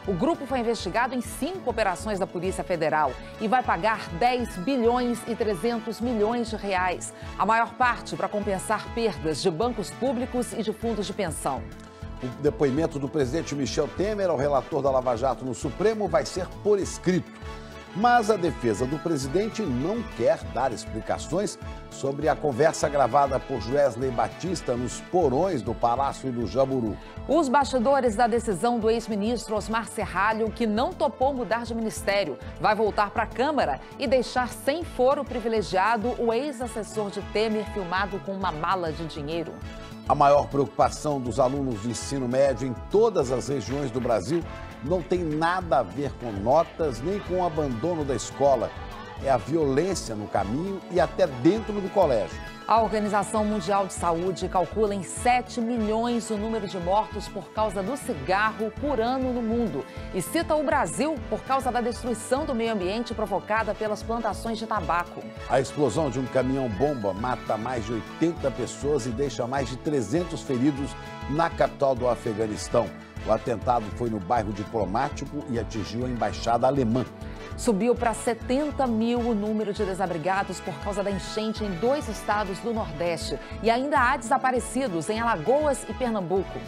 O grupo foi investigado em 5 operações da Polícia Federal e vai pagar 10 bilhões e 300 milhões de reais. A maior parte para compensar perdas de bancos públicos e de fundos de pensão. O depoimento do presidente Michel Temer ao relator da Lava Jato no Supremo vai ser por escrito. Mas a defesa do presidente não quer dar explicações sobre a conversa gravada por Joesley Batista nos porões do Palácio do Jaburu. Os bastidores da decisão do ex-ministro Osmar Serralho, que não topou mudar de ministério, vai voltar para a Câmara e deixar sem foro privilegiado o ex-assessor de Temer filmado com uma mala de dinheiro. A maior preocupação dos alunos do ensino médio em todas as regiões do Brasil não tem nada a ver com notas nem com o abandono da escola. É a violência no caminho e até dentro do colégio. A Organização Mundial de Saúde calcula em 7 milhões o número de mortos por causa do cigarro por ano no mundo e cita o Brasil por causa da destruição do meio ambiente provocada pelas plantações de tabaco. A explosão de um caminhão-bomba mata mais de 80 pessoas e deixa mais de 300 feridos na capital do Afeganistão. O atentado foi no bairro Diplomático e atingiu a embaixada alemã. Subiu para 70 mil o número de desabrigados por causa da enchente em 2 estados do Nordeste. E ainda há desaparecidos em Alagoas e Pernambuco.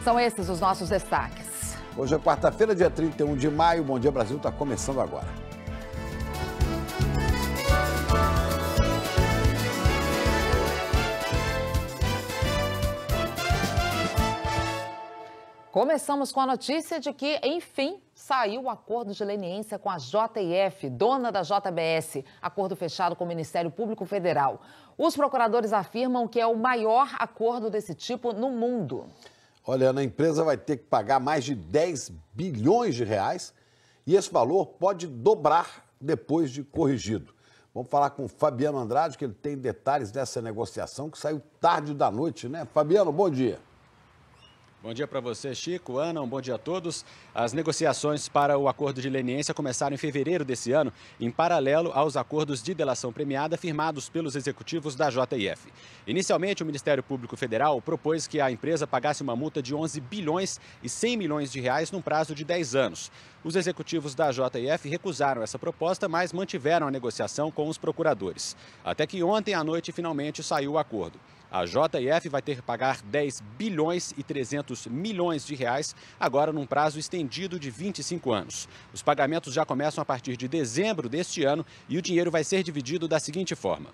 São esses os nossos destaques. Hoje é quarta-feira, dia 31 de maio. Bom Dia Brasil está começando agora. Começamos com a notícia de que, enfim, saiu o acordo de leniência com a JF, dona da JBS, acordo fechado com o Ministério Público Federal. Os procuradores afirmam que é o maior acordo desse tipo no mundo. Olha, a empresa vai ter que pagar mais de 10 bilhões de reais e esse valor pode dobrar depois de corrigido. Vamos falar com o Fabiano Andrade, que ele tem detalhes dessa negociação que saiu tarde da noite, né? Fabiano, bom dia. Bom dia para você, Chico, Ana, um bom dia a todos. As negociações para o acordo de leniência começaram em fevereiro desse ano, em paralelo aos acordos de delação premiada firmados pelos executivos da JF. Inicialmente, o Ministério Público Federal propôs que a empresa pagasse uma multa de 11 bilhões e 100 milhões de reais num prazo de 10 anos. Os executivos da JF recusaram essa proposta, mas mantiveram a negociação com os procuradores. Até que ontem à noite, finalmente, saiu o acordo. A JF vai ter que pagar 10 bilhões e 300 milhões de reais, agora num prazo estendido de 25 anos. Os pagamentos já começam a partir de dezembro deste ano e o dinheiro vai ser dividido da seguinte forma.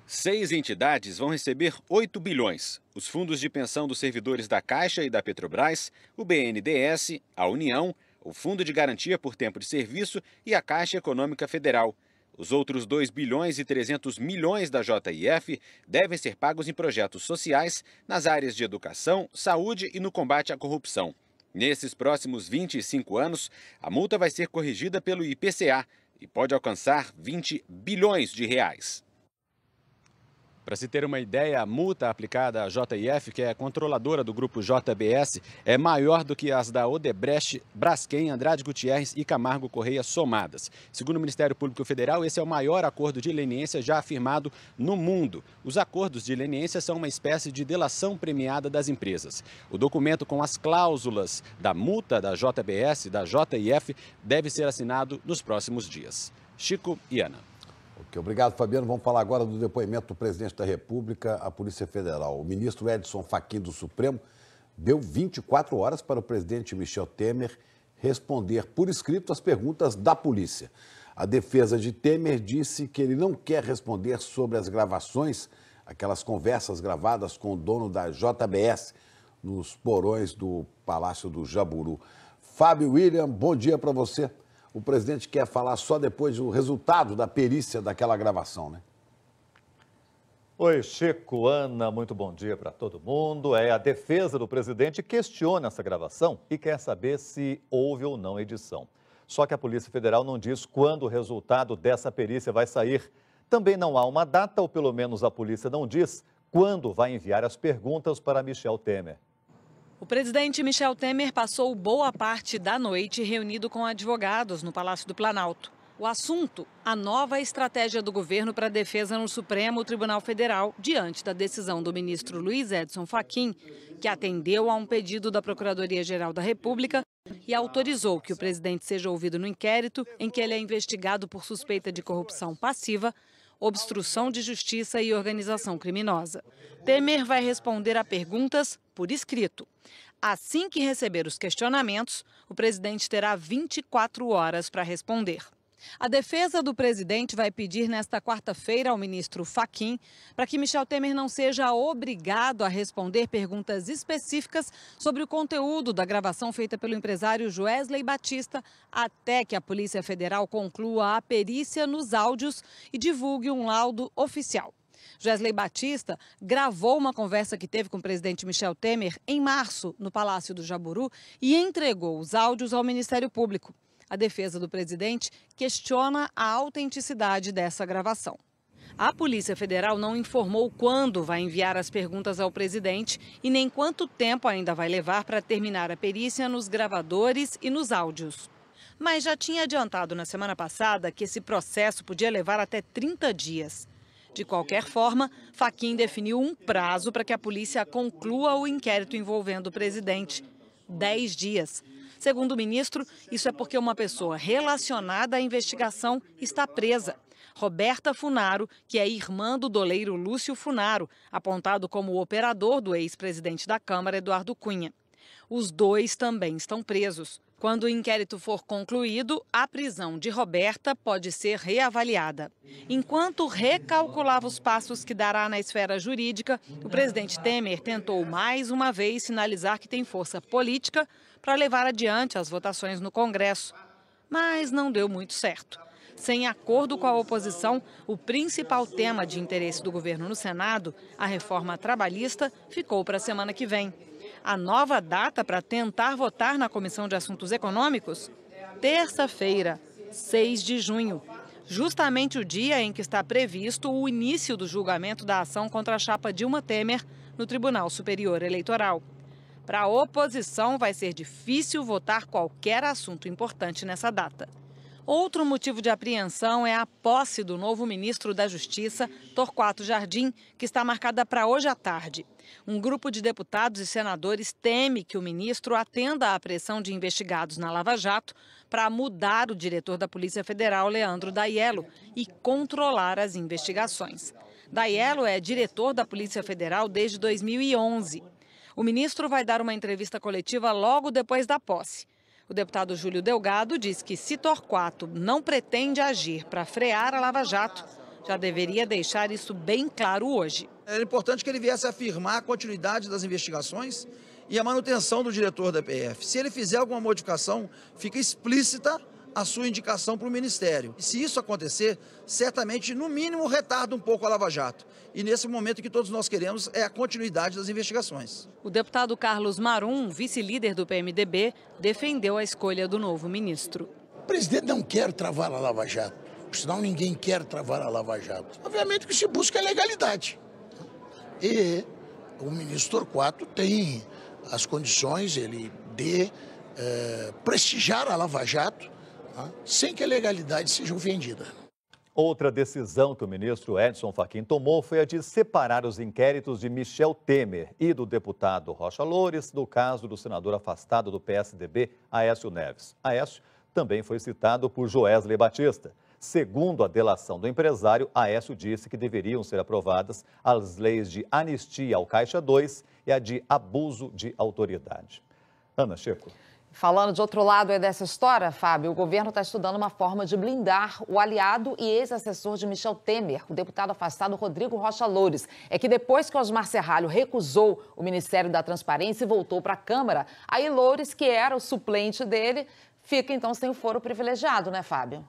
6 entidades vão receber 8 bilhões. Os fundos de pensão dos servidores da Caixa e da Petrobras, o BNDES, a União, o Fundo de Garantia por Tempo de Serviço e a Caixa Econômica Federal. Os outros 2 bilhões e 300 milhões da JF devem ser pagos em projetos sociais nas áreas de educação, saúde e no combate à corrupção. Nesses próximos 25 anos, a multa vai ser corrigida pelo IPCA e pode alcançar 20 bilhões de reais. Para se ter uma ideia, a multa aplicada à JF, que é controladora do grupo JBS, é maior do que as da Odebrecht, Braskem, Andrade Gutierrez e Camargo Correia somadas. Segundo o Ministério Público Federal, esse é o maior acordo de leniência já firmado no mundo. Os acordos de leniência são uma espécie de delação premiada das empresas. O documento com as cláusulas da multa da JBS, da JF, deve ser assinado nos próximos dias. Chico e Ana. Ok, obrigado, Fabiano. Vamos falar agora do depoimento do presidente da República à Polícia Federal. O ministro Edson Fachin do Supremo deu 24 horas para o presidente Michel Temer responder por escrito as perguntas da polícia. A defesa de Temer disse que ele não quer responder sobre as gravações, aquelas conversas gravadas com o dono da JBS nos porões do Palácio do Jaburu. Fábio William, bom dia para você. O presidente quer falar só depois do resultado da perícia daquela gravação, né? Oi, Chico, Ana, muito bom dia para todo mundo. A defesa do presidente questiona essa gravação e quer saber se houve ou não edição. Só que a Polícia Federal não diz quando o resultado dessa perícia vai sair. Também não há uma data, ou pelo menos a polícia não diz, quando vai enviar as perguntas para Michel Temer. O presidente Michel Temer passou boa parte da noite reunido com advogados no Palácio do Planalto. O assunto, a nova estratégia do governo para a defesa no Supremo Tribunal Federal, diante da decisão do ministro Luiz Edson Fachin, que atendeu a um pedido da Procuradoria-Geral da República e autorizou que o presidente seja ouvido no inquérito em que ele é investigado por suspeita de corrupção passiva, obstrução de justiça e organização criminosa. Temer vai responder a perguntas por escrito. Assim que receber os questionamentos, o presidente terá 24 horas para responder. A defesa do presidente vai pedir nesta quarta-feira ao ministro Fachin para que Michel Temer não seja obrigado a responder perguntas específicas sobre o conteúdo da gravação feita pelo empresário Joesley Batista até que a Polícia Federal conclua a perícia nos áudios e divulgue um laudo oficial. Joesley Batista gravou uma conversa que teve com o presidente Michel Temer em março, no Palácio do Jaburu, e entregou os áudios ao Ministério Público. A defesa do presidente questiona a autenticidade dessa gravação. A Polícia Federal não informou quando vai enviar as perguntas ao presidente e nem quanto tempo ainda vai levar para terminar a perícia nos gravadores e nos áudios. Mas já tinha adiantado na semana passada que esse processo podia levar até 30 dias. De qualquer forma, Fachin definiu um prazo para que a polícia conclua o inquérito envolvendo o presidente: 10 dias. Segundo o ministro, isso é porque uma pessoa relacionada à investigação está presa. Roberta Funaro, que é irmã do doleiro Lúcio Funaro, apontado como o operador do ex-presidente da Câmara, Eduardo Cunha. Os dois também estão presos. Quando o inquérito for concluído, a prisão de Roberta pode ser reavaliada. Enquanto recalculava os passos que dará na esfera jurídica, o presidente Temer tentou mais uma vez sinalizar que tem força política para levar adiante as votações no Congresso. Mas não deu muito certo. Sem acordo com a oposição, o principal tema de interesse do governo no Senado, a reforma trabalhista, ficou para a semana que vem. A nova data para tentar votar na Comissão de Assuntos Econômicos? Terça-feira, 6 de junho. Justamente o dia em que está previsto o início do julgamento da ação contra a chapa Dilma Temer no Tribunal Superior Eleitoral. Para a oposição, vai ser difícil votar qualquer assunto importante nessa data. Outro motivo de apreensão é a posse do novo ministro da Justiça, Torquato Jardim, que está marcada para hoje à tarde. Um grupo de deputados e senadores teme que o ministro atenda à pressão de investigados na Lava Jato para mudar o diretor da Polícia Federal, Leandro Daiello, e controlar as investigações. Daiello é diretor da Polícia Federal desde 2011. O ministro vai dar uma entrevista coletiva logo depois da posse. O deputado Júlio Delgado diz que se Torquato não pretende agir para frear a Lava Jato, já deveria deixar isso bem claro hoje. Era importante que ele viesse afirmar a continuidade das investigações e a manutenção do diretor da PF. Se ele fizer alguma modificação, fica explícita a sua indicação para o Ministério. E se isso acontecer, certamente, no mínimo, retarda um pouco a Lava Jato. E nesse momento o que todos nós queremos é a continuidade das investigações. O deputado Carlos Marum, vice-líder do PMDB, defendeu a escolha do novo ministro. O presidente não quer travar a Lava Jato, senão ninguém quer travar a Lava Jato. Obviamente que se busca a legalidade. E o ministro Torquato tem as condições, ele de prestigiar a Lava Jato, sem que a legalidade seja ofendida. Outra decisão que o ministro Edson Fachin tomou foi a de separar os inquéritos de Michel Temer e do deputado Rocha Loures do caso do senador afastado do PSDB, Aécio Neves. Aécio também foi citado por Joesley Batista. Segundo a delação do empresário, Aécio disse que deveriam ser aprovadas as leis de anistia ao Caixa 2 e a de abuso de autoridade. Ana Checo. Falando de outro lado dessa história, Fábio, o governo está estudando uma forma de blindar o aliado e ex-assessor de Michel Temer, o deputado afastado Rodrigo Rocha Loures. É que depois que Osmar Serralho recusou o Ministério da Transparência e voltou para a Câmara, aí Loures, que era o suplente dele, fica então sem o foro privilegiado, né, Fábio?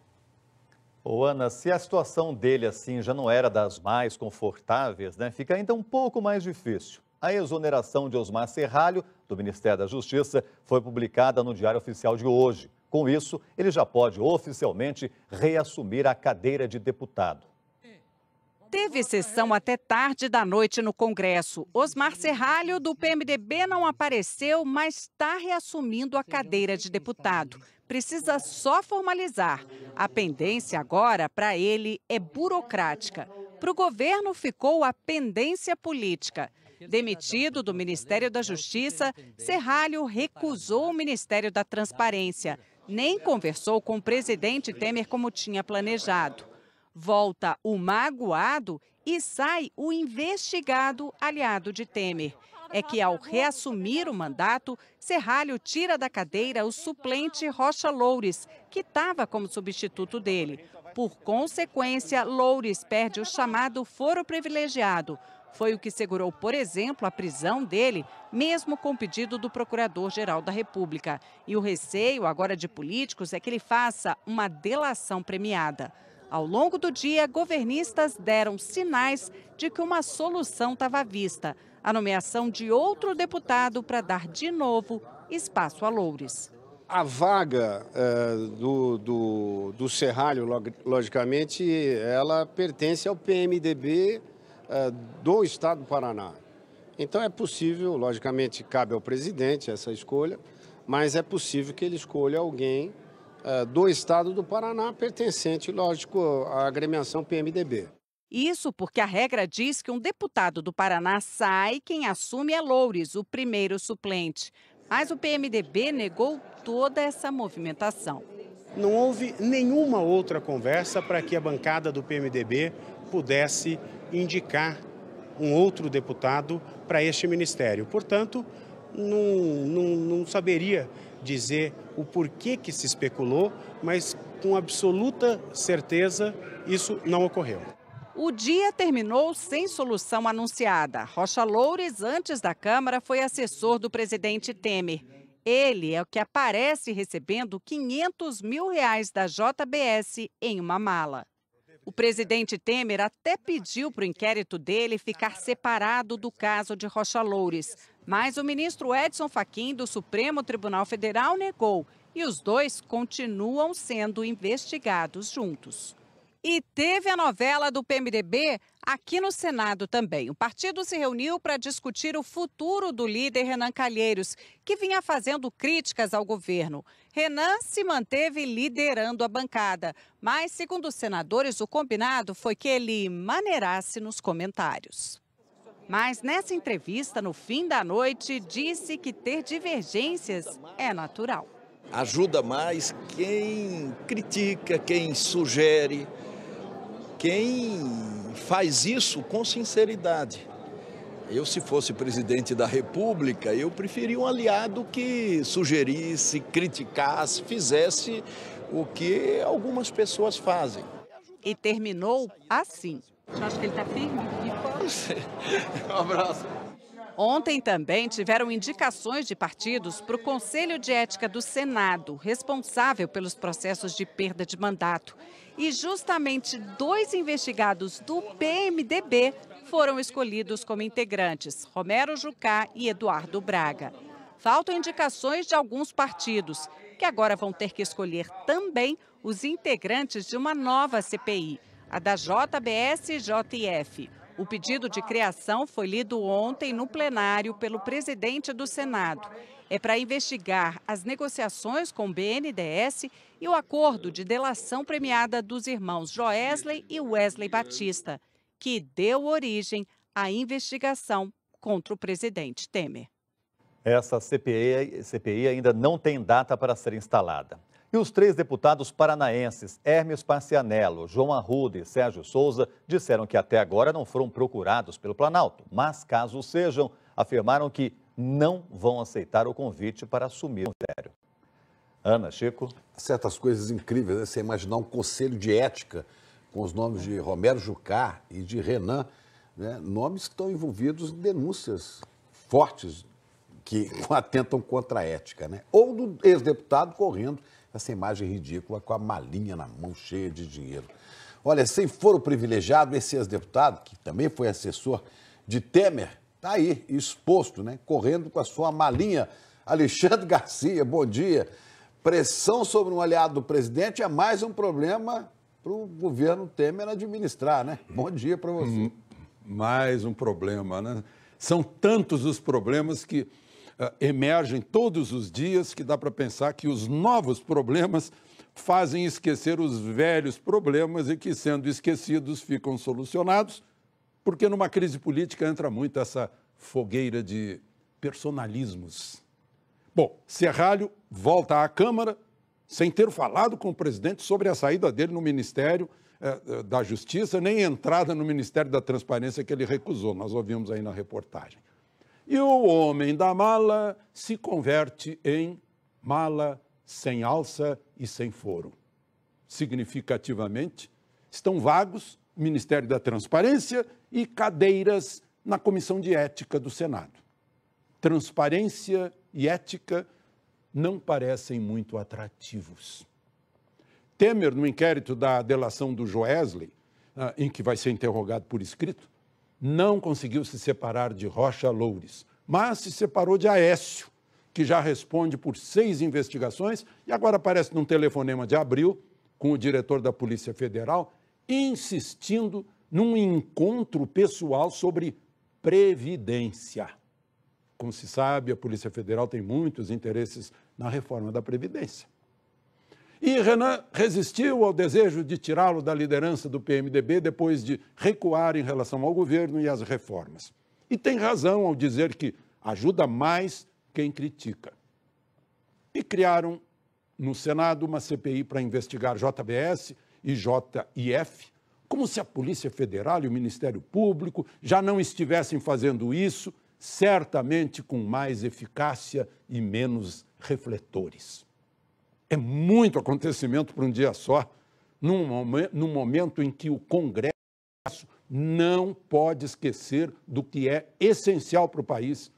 Ô, Ana, se a situação dele assim já não era das mais confortáveis, né, fica ainda um pouco mais difícil. A exoneração de Osmar Serralho, do Ministério da Justiça, foi publicada no Diário Oficial de hoje. Com isso, ele já pode oficialmente reassumir a cadeira de deputado. Teve sessão até tarde da noite no Congresso. Osmar Serralho, do PMDB, não apareceu, mas está reassumindo a cadeira de deputado. Precisa só formalizar. A pendência agora, para ele, é burocrática. Para o governo, ficou a pendência política. Demitido do Ministério da Justiça, Serralho recusou o Ministério da Transparência. Nem conversou com o presidente Temer como tinha planejado. Volta o magoado e sai o investigado aliado de Temer. É que, ao reassumir o mandato, Serralho tira da cadeira o suplente Rocha Loures, que estava como substituto dele. Por consequência, Loures perde o chamado foro privilegiado. Foi o que segurou, por exemplo, a prisão dele, mesmo com pedido do Procurador-Geral da República. E o receio agora de políticos é que ele faça uma delação premiada. Ao longo do dia, governistas deram sinais de que uma solução estava à vista: a nomeação de outro deputado para dar de novo espaço a Loures. A vaga do Serralho, logicamente, ela pertence ao PMDB do Estado do Paraná. Então é possível, logicamente, cabe ao presidente essa escolha, mas é possível que ele escolha alguém do Estado do Paraná, pertencente, lógico, à agremiação PMDB. Isso porque a regra diz que um deputado do Paraná sai, quem assume é Loures, o primeiro suplente. Mas o PMDB negou toda essa movimentação. Não houve nenhuma outra conversa para que a bancada do PMDB pudesse indicar um outro deputado para este ministério. Portanto, não saberia dizer o porquê que se especulou, mas com absoluta certeza isso não ocorreu. O dia terminou sem solução anunciada. Rocha Loures, antes da Câmara, foi assessor do presidente Temer. Ele é o que aparece recebendo R$500 mil da JBS em uma mala. O presidente Temer até pediu para o inquérito dele ficar separado do caso de Rocha Loures. Mas o ministro Edson Fachin, do Supremo Tribunal Federal, negou. E os dois continuam sendo investigados juntos. E teve a novela do PMDB aqui no Senado também. O partido se reuniu para discutir o futuro do líder Renan Calheiros, que vinha fazendo críticas ao governo. Renan se manteve liderando a bancada, mas, segundo os senadores, o combinado foi que ele maneirasse nos comentários. Mas nessa entrevista, no fim da noite, disse que ter divergências é natural. Ajuda mais quem critica, quem sugere, quem faz isso com sinceridade. Eu, se fosse presidente da República, eu preferia um aliado que sugerisse, criticasse, fizesse o que algumas pessoas fazem. E terminou assim. Você acha que ele está firme? Um abraço. Ontem também tiveram indicações de partidos para o Conselho de Ética do Senado, responsável pelos processos de perda de mandato. E justamente 2 investigados do PMDB foram escolhidos como integrantes, Romero Jucá e Eduardo Braga. Faltam indicações de alguns partidos, que agora vão ter que escolher também os integrantes de uma nova CPI, a da JBS e JF. O pedido de criação foi lido ontem no plenário pelo presidente do Senado. É para investigar as negociações com o BNDES e o acordo de delação premiada dos irmãos Joesley e Wesley Batista, que deu origem à investigação contra o presidente Temer. Essa CPI ainda não tem data para ser instalada. E os 3 deputados paranaenses, Hermes Parcianello, João Arruda e Sérgio Souza, disseram que até agora não foram procurados pelo Planalto, mas caso sejam, afirmaram que não vão aceitar o convite para assumir o ministério. Ana, Chico? Certas coisas incríveis, né? Você imaginar um conselho de ética com os nomes de Romero Jucá e de Renan, né? Nomes que estão envolvidos em denúncias fortes que atentam contra a ética, né? Ou do ex-deputado correndo essa imagem ridícula com a malinha na mão cheia de dinheiro. Olha, sem foro privilegiado, esse ex-deputado, que também foi assessor de Temer, está aí, exposto, né? Correndo com a sua malinha. Alexandre Garcia, bom dia. Pressão sobre um aliado do presidente é mais um problema para o governo Temer administrar, né? Bom dia para você. Mais um problema, né? São tantos os problemas que emergem todos os dias que dá para pensar que os novos problemas fazem esquecer os velhos problemas e que, sendo esquecidos, ficam solucionados, porque numa crise política entra muito essa fogueira de personalismos. Bom, Serralho volta à Câmara sem ter falado com o presidente sobre a saída dele no Ministério da Justiça, nem entrada no Ministério da Transparência, que ele recusou. Nós ouvimos aí na reportagem. E o homem da mala se converte em mala sem alça e sem foro. Significativamente, estão vagos o Ministério da Transparência e cadeiras na Comissão de Ética do Senado. Transparência e ética não parecem muito atrativos. Temer, no inquérito da delação do Joesley, em que vai ser interrogado por escrito, não conseguiu se separar de Rocha Loures, mas se separou de Aécio, que já responde por 6 investigações e agora aparece num telefonema de abril com o diretor da Polícia Federal, insistindo num encontro pessoal sobre previdência. Como se sabe, a Polícia Federal tem muitos interesses na reforma da Previdência. E Renan resistiu ao desejo de tirá-lo da liderança do PMDB depois de recuar em relação ao governo e às reformas. E tem razão ao dizer que ajuda mais quem critica. E criaram no Senado uma CPI para investigar JBS e JIF, como se a Polícia Federal e o Ministério Público já não estivessem fazendo isso, certamente com mais eficácia e menos refletores. É muito acontecimento para um dia só, num momento em que o Congresso não pode esquecer do que é essencial para o país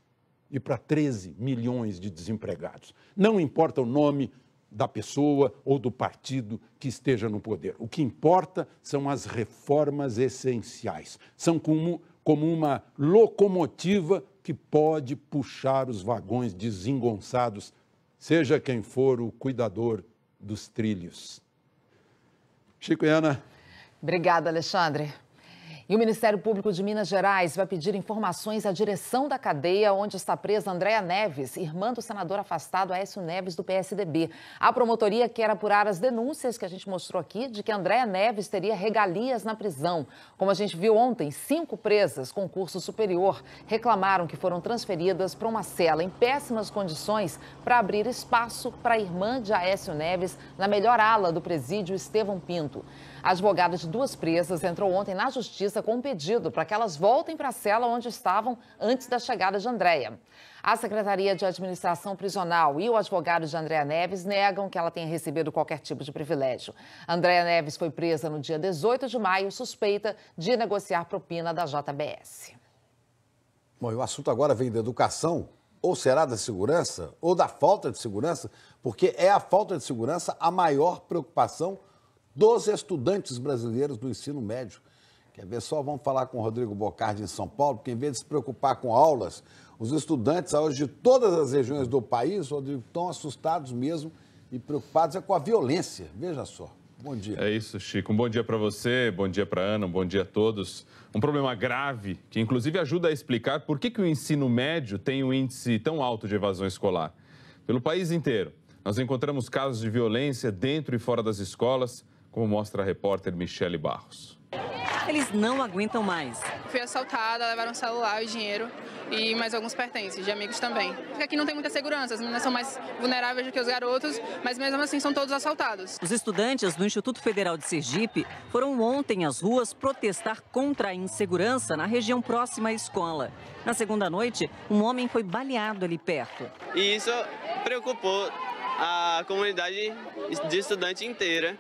e para 13 milhões de desempregados. Não importa o nome da pessoa ou do partido que esteja no poder. O que importa são as reformas essenciais. São como uma locomotiva que pode puxar os vagões desengonçados, seja quem for o cuidador dos trilhos. Chico e Ana. Obrigada, Alexandre. E o Ministério Público de Minas Gerais vai pedir informações à direção da cadeia onde está presa Andréa Neves, irmã do senador afastado Aécio Neves, do PSDB. A promotoria quer apurar as denúncias que a gente mostrou aqui de que Andréa Neves teria regalias na prisão. Como a gente viu ontem, 5 presas com curso superior reclamaram que foram transferidas para uma cela em péssimas condições para abrir espaço para a irmã de Aécio Neves na melhor ala do presídio Estevão Pinto. A advogada de 2 presas entrou ontem na Justiça com um pedido para que elas voltem para a cela onde estavam antes da chegada de Andréa. A Secretaria de Administração Prisional e o advogado de Andréa Neves negam que ela tenha recebido qualquer tipo de privilégio. Andréa Neves foi presa no dia 18 de maio, suspeita de negociar propina da JBS. Bom, e o assunto agora vem da educação, ou será da segurança, ou da falta de segurança, porque é a falta de segurança a maior preocupação dos estudantes brasileiros do ensino médio. Quer ver só? Vamos falar com o Rodrigo Bocardi em São Paulo, porque em vez de se preocupar com aulas, os estudantes hoje de todas as regiões do país, Rodrigo, estão assustados mesmo e preocupados com a violência. Veja só. Bom dia. É isso, Chico. Um bom dia para você, bom dia para a Ana, um bom dia a todos. Um problema grave que, inclusive, ajuda a explicar por que o ensino médio tem um índice tão alto de evasão escolar. Pelo país inteiro, nós encontramos casos de violência dentro e fora das escolas, como mostra a repórter Michele Barros. Eles não aguentam mais. Fui assaltada, levaram o celular, o dinheiro e mais alguns pertences, de amigos também. Porque aqui não tem muita segurança, as meninas são mais vulneráveis do que os garotos, mas mesmo assim são todos assaltados. Os estudantes do Instituto Federal de Sergipe foram ontem às ruas protestar contra a insegurança na região próxima à escola. Na segunda noite, um homem foi baleado ali perto. E isso preocupou a comunidade de estudante inteira,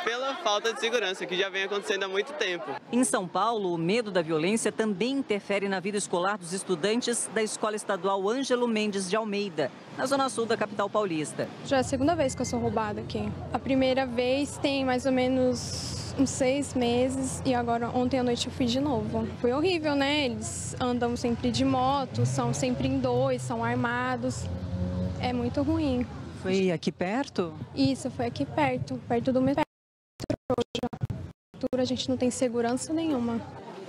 pela falta de segurança, que já vem acontecendo há muito tempo. Em São Paulo, o medo da violência também interfere na vida escolar dos estudantes da Escola Estadual Ângelo Mendes de Almeida, na zona sul da capital paulista. Já é a segunda vez que eu sou roubada aqui. A primeira vez tem mais ou menos uns 6 meses e agora ontem à noite eu fui de novo. Foi horrível, né? Eles andam sempre de moto, são sempre em 2, são armados. É muito ruim. Foi aqui perto? Isso, foi aqui perto do metrô. A gente não tem segurança nenhuma.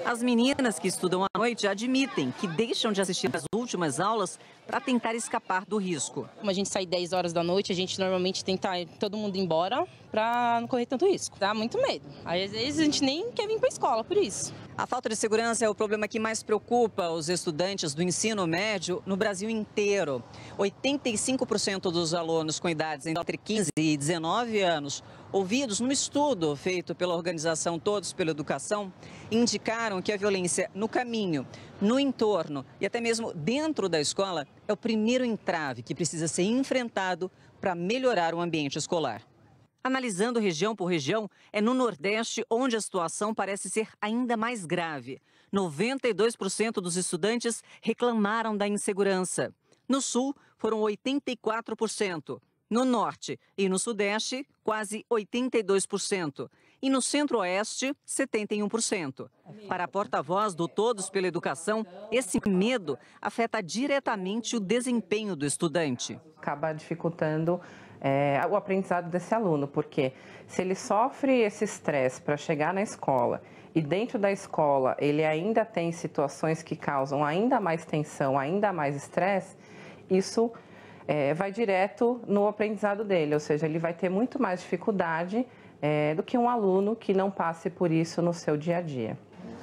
As meninas que estudam à noite admitem que deixam de assistir às últimas aulas para tentar escapar do risco. Como a gente sai 10 horas da noite, a gente normalmente tenta todo mundo ir embora para não correr tanto risco. Dá muito medo. Às vezes a gente nem quer vir para a escola por isso. A falta de segurança é o problema que mais preocupa os estudantes do ensino médio no Brasil inteiro. 85% dos alunos com idades entre 15 e 19 anos, ouvidos num estudo feito pela organização Todos pela Educação, indicaram que a violência no caminho, no entorno e até mesmo dentro da escola é o primeiro entrave que precisa ser enfrentado para melhorar o ambiente escolar. Analisando região por região, é no Nordeste onde a situação parece ser ainda mais grave. 92% dos estudantes reclamaram da insegurança. No Sul, foram 84%. No Norte e no Sudeste, quase 82%. E no Centro-Oeste, 71%. Para a porta-voz do Todos pela Educação, esse medo afeta diretamente o desempenho do estudante. Acaba dificultando o aprendizado desse aluno, porque se ele sofre esse estresse para chegar na escola e dentro da escola ele ainda tem situações que causam ainda mais tensão, ainda mais estresse, isso vai direto no aprendizado dele, ou seja, ele vai ter muito mais dificuldade do que um aluno que não passe por isso no seu dia a dia.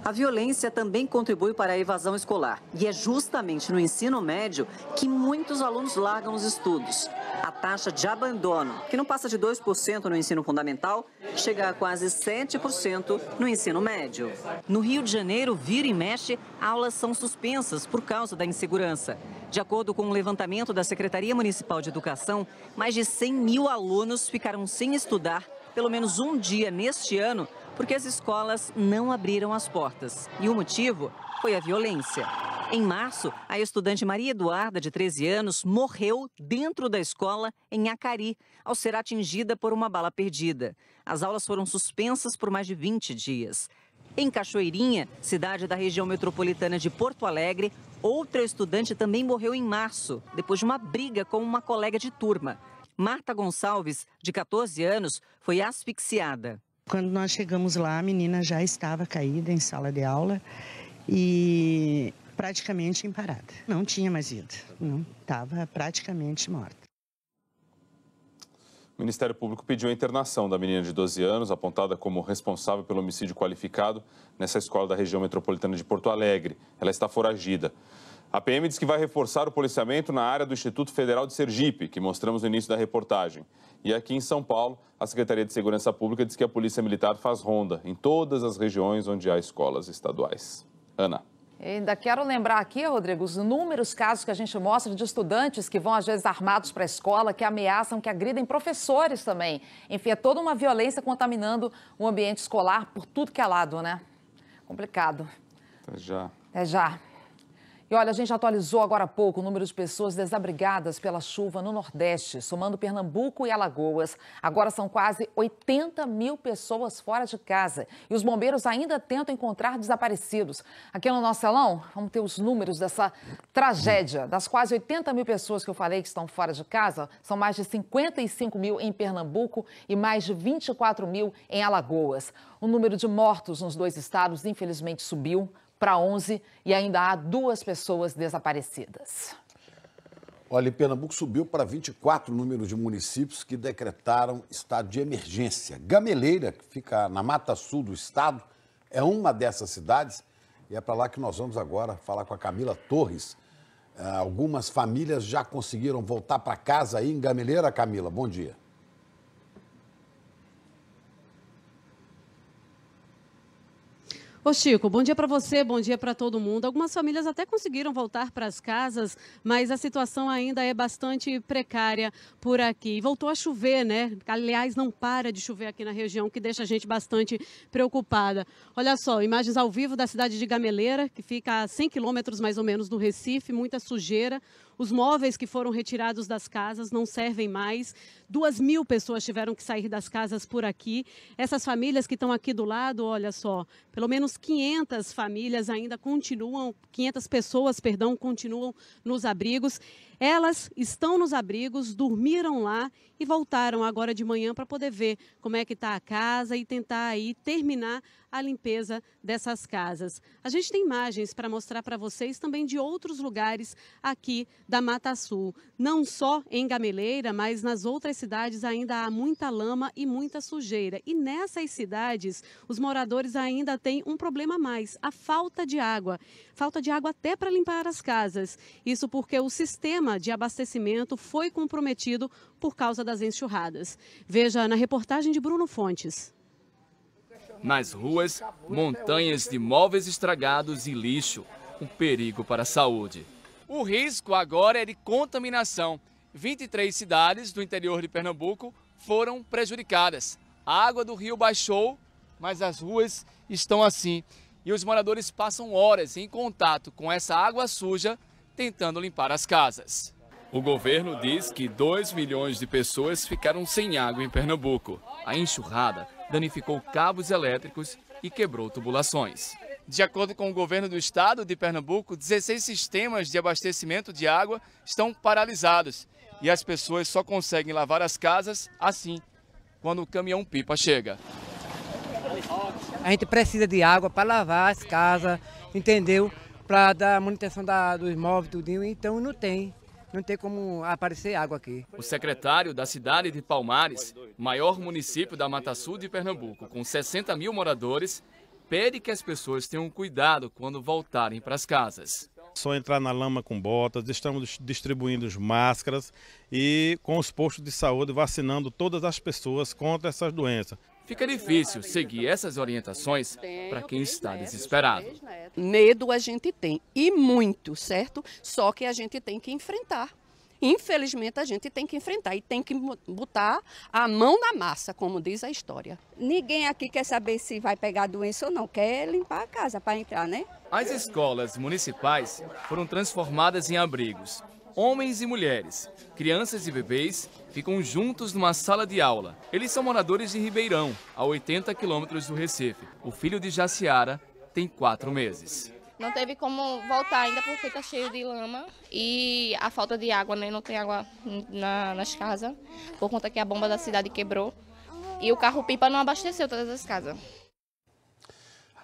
A violência também contribui para a evasão escolar. E é justamente no ensino médio que muitos alunos largam os estudos. A taxa de abandono, que não passa de 2% no ensino fundamental, chega a quase 7% no ensino médio. No Rio de Janeiro, vira e mexe, aulas são suspensas por causa da insegurança. De acordo com um levantamento da Secretaria Municipal de Educação, mais de 100 mil alunos ficaram sem estudar pelo menos um dia neste ano, porque as escolas não abriram as portas. E o motivo foi a violência. Em março, a estudante Maria Eduarda, de 13 anos, morreu dentro da escola em Acari, ao ser atingida por uma bala perdida. As aulas foram suspensas por mais de 20 dias. Em Cachoeirinha, cidade da região metropolitana de Porto Alegre, outra estudante também morreu em março, depois de uma briga com uma colega de turma. Marta Gonçalves, de 14 anos, foi asfixiada. Quando nós chegamos lá, a menina já estava caída em sala de aula e praticamente em parada. Não tinha mais vida, não, estava praticamente morta. O Ministério Público pediu a internação da menina de 12 anos, apontada como responsável pelo homicídio qualificado nessa escola da região metropolitana de Porto Alegre. Ela está foragida. A PM diz que vai reforçar o policiamento na área do Instituto Federal de Sergipe, que mostramos no início da reportagem. E aqui em São Paulo, a Secretaria de Segurança Pública diz que a Polícia Militar faz ronda em todas as regiões onde há escolas estaduais. Ana. Ainda quero lembrar aqui, Rodrigo, os inúmeros casos que a gente mostra de estudantes que vão, às vezes, armados para a escola, que ameaçam, que agridem professores também. Enfim, é toda uma violência contaminando o ambiente escolar por tudo que é lado, né? Complicado. Até já. Até já. E olha, a gente atualizou agora há pouco o número de pessoas desabrigadas pela chuva no Nordeste, somando Pernambuco e Alagoas. Agora são quase 80 mil pessoas fora de casa. E os bombeiros ainda tentam encontrar desaparecidos. Aqui no nosso salão, vamos ter os números dessa tragédia. Das quase 80 mil pessoas que eu falei que estão fora de casa, são mais de 55 mil em Pernambuco e mais de 24 mil em Alagoas. O número de mortos nos dois estados, infelizmente, subiu para 11 e ainda há 2 pessoas desaparecidas. Olha, em Pernambuco subiu para 24 o número de municípios que decretaram estado de emergência. Gameleira, que fica na Mata Sul do estado, é uma dessas cidades e é para lá que nós vamos agora falar com a Camila Torres. Algumas famílias já conseguiram voltar para casa aí em Gameleira. Camila, bom dia. Ô Chico, bom dia para você, bom dia para todo mundo. Algumas famílias até conseguiram voltar para as casas, mas a situação ainda é bastante precária por aqui. Voltou a chover, né? Aliás, não para de chover aqui na região, que deixa a gente bastante preocupada. Olha só, imagens ao vivo da cidade de Gameleira, que fica a 100 quilômetros mais ou menos do Recife, muita sujeira. Os móveis que foram retirados das casas não servem mais. 2.000 pessoas tiveram que sair das casas por aqui. Essas famílias que estão aqui do lado, olha só, pelo menos 500 famílias ainda continuam, 500 pessoas, perdão, continuam nos abrigos. Elas estão nos abrigos, dormiram lá e voltaram agora de manhã para poder ver como é que está a casa e tentar aí terminar a limpeza dessas casas. A gente tem imagens para mostrar para vocês também de outros lugares aqui da Mata Sul. Não só em Gameleira, mas nas outras cidades ainda há muita lama e muita sujeira. E nessas cidades, os moradores ainda têm um problema a mais, a falta de água. Falta de água até para limpar as casas. Isso porque o sistema de abastecimento foi comprometido por causa das enxurradas. Veja na reportagem de Bruno Fontes. Nas ruas, montanhas de móveis estragados e lixo. Um perigo para a saúde. O risco agora é de contaminação. 23 cidades do interior de Pernambuco foram prejudicadas. A água do rio baixou, mas as ruas estão assim. E os moradores passam horas em contato com essa água suja, tentando limpar as casas. O governo diz que 2 milhões de pessoas ficaram sem água em Pernambuco. A enxurrada danificou cabos elétricos e quebrou tubulações. De acordo com o governo do estado de Pernambuco, 16 sistemas de abastecimento de água estão paralisados. E as pessoas só conseguem lavar as casas assim, quando o caminhão-pipa chega. A gente precisa de água para lavar as casas, entendeu? Para dar manutenção dos móveis, tudinho, então não tem como aparecer água aqui. O secretário da cidade de Palmares, maior município da Mata Sul de Pernambuco, com 60 mil moradores, pede que as pessoas tenham cuidado quando voltarem para as casas. Só entrar na lama com botas, estamos distribuindo máscaras e com os postos de saúde vacinando todas as pessoas contra essas doenças. Fica difícil seguir essas orientações para quem está desesperado. Medo a gente tem, e muito, certo? Só que a gente tem que enfrentar. Infelizmente, a gente tem que enfrentar e tem que botar a mão na massa, como diz a história. Ninguém aqui quer saber se vai pegar doença ou não, quer limpar a casa para entrar, né? As escolas municipais foram transformadas em abrigos. Homens e mulheres, crianças e bebês ficam juntos numa sala de aula. Eles são moradores de Ribeirão, a 80 quilômetros do Recife. O filho de Jaciara tem 4 meses. Não teve como voltar ainda porque está cheio de lama e a falta de água, né? Não tem água nas casas, por conta que a bomba da cidade quebrou e o carro-pipa não abasteceu todas as casas.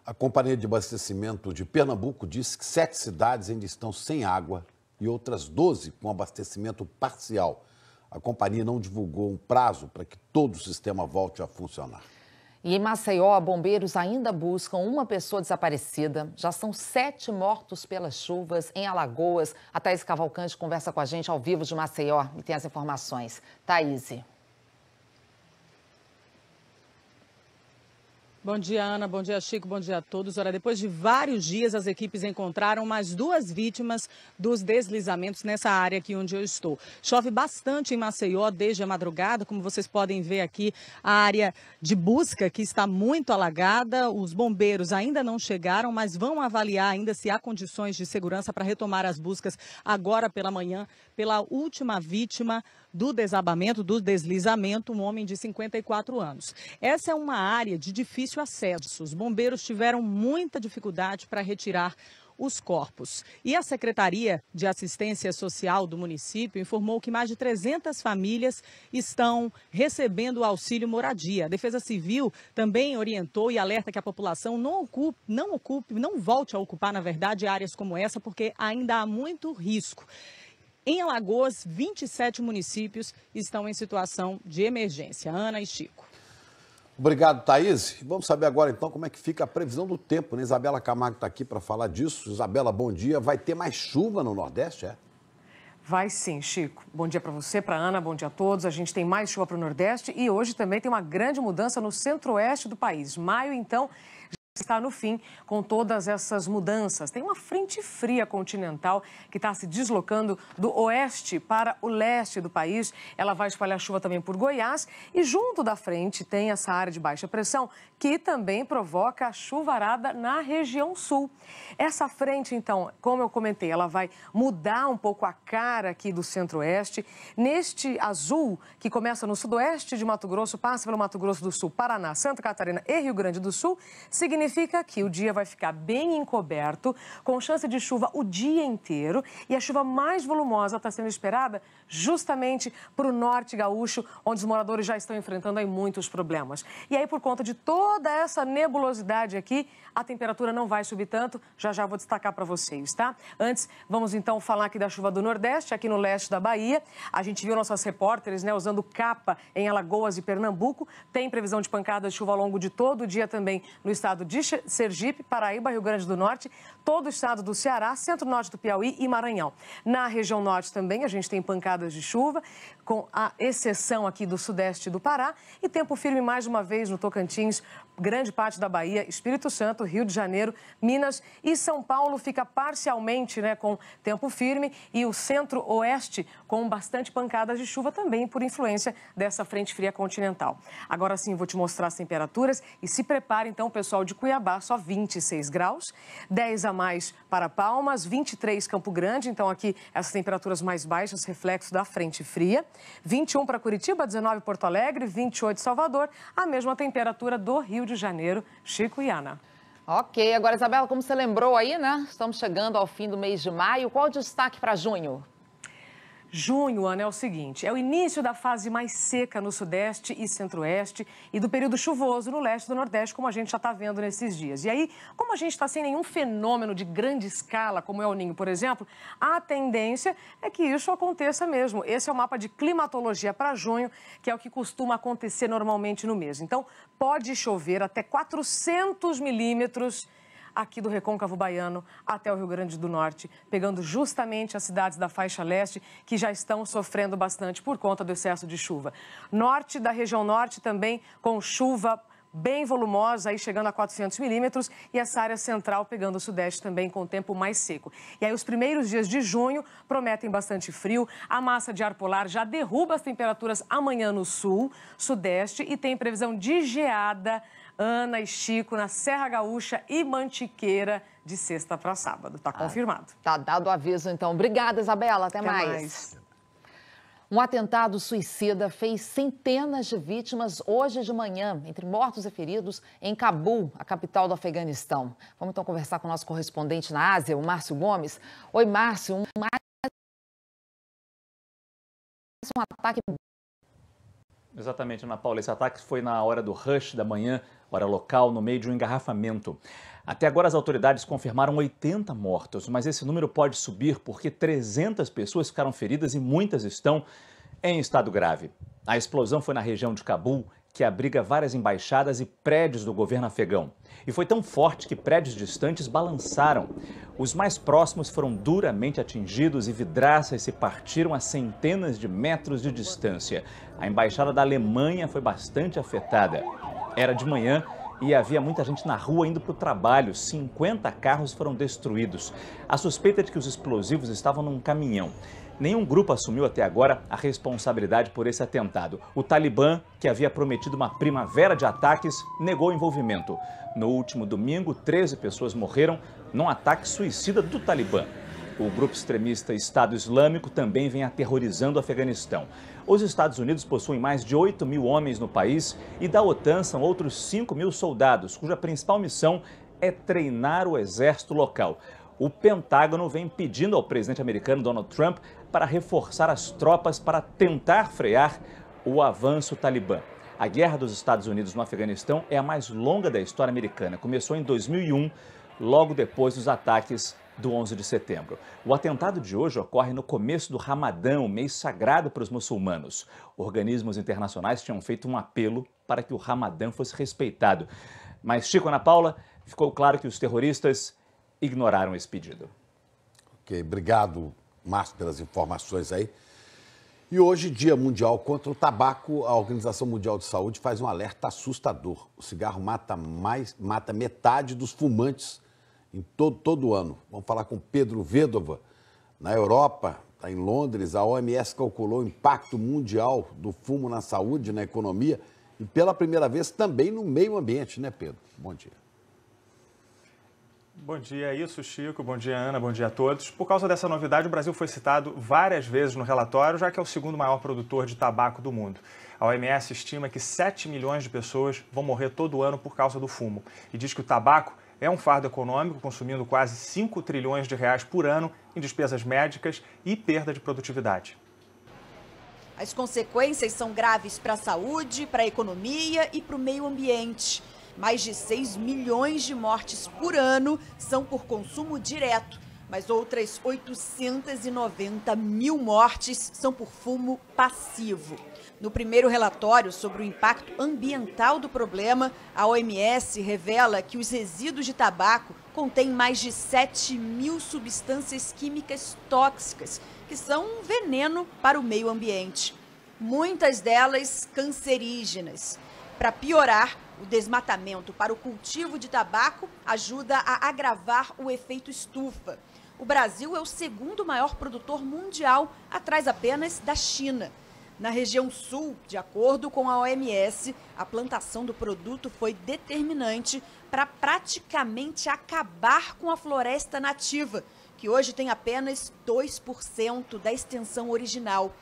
A Companhia de Abastecimento de Pernambuco disse que 7 cidades ainda estão sem água e outras 12 com abastecimento parcial. A companhia não divulgou um prazo para que todo o sistema volte a funcionar. E em Maceió, bombeiros ainda buscam uma pessoa desaparecida. Já são 7 mortos pelas chuvas em Alagoas. A Thaís Cavalcante conversa com a gente ao vivo de Maceió e tem as informações. Thaís. Bom dia, Ana. Bom dia, Chico. Bom dia a todos. Olha, depois de vários dias, as equipes encontraram mais 2 vítimas dos deslizamentos nessa área aqui onde eu estou. Chove bastante em Maceió desde a madrugada. Como vocês podem ver aqui, a área de busca que está muito alagada. Os bombeiros ainda não chegaram, mas vão avaliar ainda se há condições de segurança para retomar as buscas agora pela manhã, pela última vítima do desabamento, do deslizamento, um homem de 54 anos. Essa é uma área de difícil acesso. Os bombeiros tiveram muita dificuldade para retirar os corpos. E a Secretaria de Assistência Social do município informou que mais de 300 famílias estão recebendo o auxílio moradia. A Defesa Civil também orientou e alerta que a população não volte a ocupar, na verdade, áreas como essa, porque ainda há muito risco. Em Alagoas, 27 municípios estão em situação de emergência. Ana e Chico. Obrigado, Thaís. Vamos saber agora, então, como é que fica a previsão do tempo, né? Isabela Camargo está aqui para falar disso. Isabela, bom dia. Vai ter mais chuva no Nordeste, é? Vai sim, Chico. Bom dia para você, para a Ana, bom dia a todos. A gente tem mais chuva para o Nordeste e hoje também tem uma grande mudança no centro-oeste do país. Maio, então, está no fim com todas essas mudanças. Tem uma frente fria continental que está se deslocando do oeste para o leste do país. Ela vai espalhar chuva também por Goiás e junto da frente tem essa área de baixa pressão que também provoca chuvarada na região sul. Essa frente, então, como eu comentei, ela vai mudar um pouco a cara aqui do centro-oeste. Neste azul, que começa no sudoeste de Mato Grosso, passa pelo Mato Grosso do Sul, Paraná, Santa Catarina e Rio Grande do Sul, significa significa que o dia vai ficar bem encoberto, com chance de chuva o dia inteiro, e a chuva mais volumosa está sendo esperada justamente para o norte gaúcho, onde os moradores já estão enfrentando aí muitos problemas. E aí, por conta de toda essa nebulosidade aqui, a temperatura não vai subir tanto, já vou destacar para vocês, tá? Antes, vamos então falar aqui da chuva do Nordeste, aqui no leste da Bahia. A gente viu nossas repórteres, né, usando capa em Alagoas e Pernambuco. Tem previsão de pancadas de chuva ao longo de todo o dia também no estado de Sergipe, Paraíba, Rio Grande do Norte, todo o estado do Ceará, centro-norte do Piauí e Maranhão. Na região norte também a gente tem pancadas de chuva, com a exceção aqui do sudeste do Pará, e tempo firme mais uma vez no Tocantins, grande parte da Bahia, Espírito Santo, Rio de Janeiro, Minas e São Paulo fica parcialmente, né, com tempo firme, e o centro-oeste com bastante pancadas de chuva também por influência dessa frente fria continental. Agora sim, vou te mostrar as temperaturas e se prepare então, pessoal de Cuiabá, só 26 graus, 10 a mais para Palmas, 23 Campo Grande, então aqui essas temperaturas mais baixas, reflexo da frente fria, 21 para Curitiba, 19 Porto Alegre, 28 Salvador, a mesma temperatura do Rio de Janeiro. Chico e Ana. Ok, agora, Isabela, como você lembrou aí, né? Estamos chegando ao fim do mês de maio. Qual o destaque para junho? Junho, Ana, é o seguinte, é o início da fase mais seca no sudeste e centro-oeste e do período chuvoso no leste do nordeste, como a gente já está vendo nesses dias. E aí, como a gente está sem nenhum fenômeno de grande escala, como é o Ninho, por exemplo, a tendência é que isso aconteça mesmo. Esse é o mapa de climatologia para junho, que é o que costuma acontecer normalmente no mês. Então, pode chover até 400 milímetros aqui do Recôncavo Baiano até o Rio Grande do Norte, pegando justamente as cidades da faixa leste que já estão sofrendo bastante por conta do excesso de chuva. Norte da região norte também com chuva bem volumosa, aí chegando a 400 milímetros, e essa área central pegando o sudeste também com o tempo mais seco. E aí os primeiros dias de junho prometem bastante frio, a massa de ar polar já derruba as temperaturas amanhã no sul, sudeste, e tem previsão de geada, Ana e Chico, na Serra Gaúcha e Mantiqueira, de sexta para sábado. Está confirmado. Tá dado o aviso, então. Obrigada, Isabela. Até mais. Um atentado suicida fez centenas de vítimas hoje de manhã, entre mortos e feridos, em Cabul, a capital do Afeganistão. Vamos então conversar com o nosso correspondente na Ásia, o Márcio Gomes. Oi, Márcio. Um ataque... Exatamente, Ana Paula. Esse ataque foi na hora do rush da manhã, hora local, no meio de um engarrafamento. Até agora as autoridades confirmaram 80 mortos, mas esse número pode subir porque 300 pessoas ficaram feridas e muitas estão em estado grave. A explosão foi na região de Cabul, que abriga várias embaixadas e prédios do governo afegão. E foi tão forte que prédios distantes balançaram. Os mais próximos foram duramente atingidos e vidraças se partiram a centenas de metros de distância. A embaixada da Alemanha foi bastante afetada. Era de manhã e havia muita gente na rua indo para o trabalho. 50 carros foram destruídos. A suspeita é de que os explosivos estavam num caminhão. Nenhum grupo assumiu até agora a responsabilidade por esse atentado. O Talibã, que havia prometido uma primavera de ataques, negou o envolvimento. No último domingo, 13 pessoas morreram num ataque suicida do Talibã. O grupo extremista Estado Islâmico também vem aterrorizando o Afeganistão. Os Estados Unidos possuem mais de 8 mil homens no país e da OTAN são outros 5 mil soldados, cuja principal missão é treinar o exército local. O Pentágono vem pedindo ao presidente americano Donald Trump para reforçar as tropas para tentar frear o avanço talibã. A guerra dos Estados Unidos no Afeganistão é a mais longa da história americana. Começou em 2001, logo depois dos ataques do 11 de setembro. O atentado de hoje ocorre no começo do Ramadã, o mês sagrado para os muçulmanos. Organismos internacionais tinham feito um apelo para que o Ramadã fosse respeitado. Mas, Chico, Ana Paula, ficou claro que os terroristas ignoraram esse pedido. Ok, obrigado, Márcio, pelas informações aí. E hoje, Dia Mundial contra o Tabaco, a Organização Mundial de Saúde faz um alerta assustador. O cigarro mata metade dos fumantes em todo ano. Vamos falar com Pedro Vedova. Na Europa, tá em Londres, a OMS calculou o impacto mundial do fumo na saúde, na economia e pela primeira vez também no meio ambiente, né, Pedro? Bom dia. Bom dia, é isso, Chico. Bom dia, Ana. Bom dia a todos. Por causa dessa novidade, o Brasil foi citado várias vezes no relatório, já que é o segundo maior produtor de tabaco do mundo. A OMS estima que 7 milhões de pessoas vão morrer todo ano por causa do fumo e diz que o tabaco é um fardo econômico, consumindo quase 5 trilhões de reais por ano em despesas médicas e perda de produtividade. As consequências são graves para a saúde, para a economia e para o meio ambiente. Mais de 6 milhões de mortes por ano são por consumo direto, mas outras 890 mil mortes são por fumo passivo. No primeiro relatório sobre o impacto ambiental do problema, a OMS revela que os resíduos de tabaco contêm mais de 7 mil substâncias químicas tóxicas, que são um veneno para o meio ambiente. Muitas delas cancerígenas. Para piorar, o desmatamento para o cultivo de tabaco ajuda a agravar o efeito estufa. O Brasil é o segundo maior produtor mundial, atrás apenas da China. Na região sul, de acordo com a OMS, a plantação do produto foi determinante para praticamente acabar com a floresta nativa, que hoje tem apenas 2% da extensão original.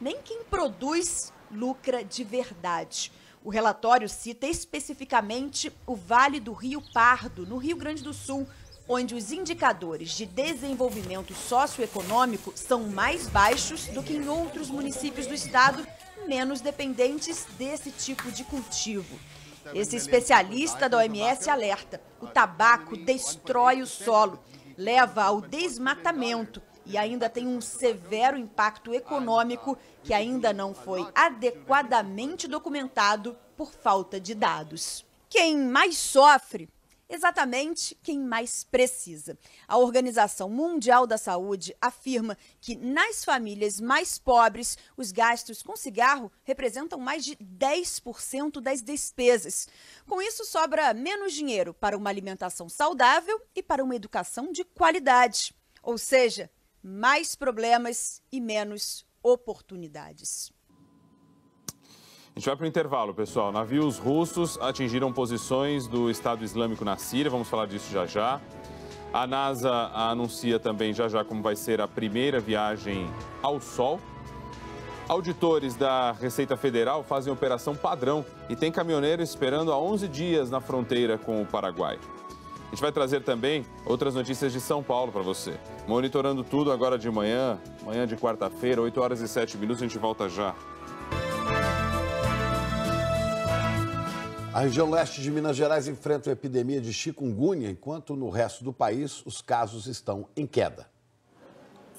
Nem quem produz lucra de verdade. O relatório cita especificamente o Vale do Rio Pardo, no Rio Grande do Sul, onde os indicadores de desenvolvimento socioeconômico são mais baixos do que em outros municípios do estado, menos dependentes desse tipo de cultivo. Esse especialista da OMS alerta: o tabaco destrói o solo, leva ao desmatamento e ainda tem um severo impacto econômico que ainda não foi adequadamente documentado por falta de dados. Quem mais sofre? Exatamente quem mais precisa. A Organização Mundial da Saúde afirma que nas famílias mais pobres, os gastos com cigarro representam mais de 10% das despesas. Com isso, sobra menos dinheiro para uma alimentação saudável e para uma educação de qualidade. Ou seja, mais problemas e menos oportunidades. A gente vai para o intervalo, pessoal. Navios russos atingiram posições do Estado Islâmico na Síria. Vamos falar disso já já. A NASA anuncia também já já como vai ser a primeira viagem ao Sol. Auditores da Receita Federal fazem operação padrão e tem caminhoneiro esperando há 11 dias na fronteira com o Paraguai. A gente vai trazer também outras notícias de São Paulo para você. Monitorando tudo agora de manhã de quarta-feira, 8 horas e 7 minutos, a gente volta já. A região leste de Minas Gerais enfrenta uma epidemia de chikungunya, enquanto no resto do país os casos estão em queda.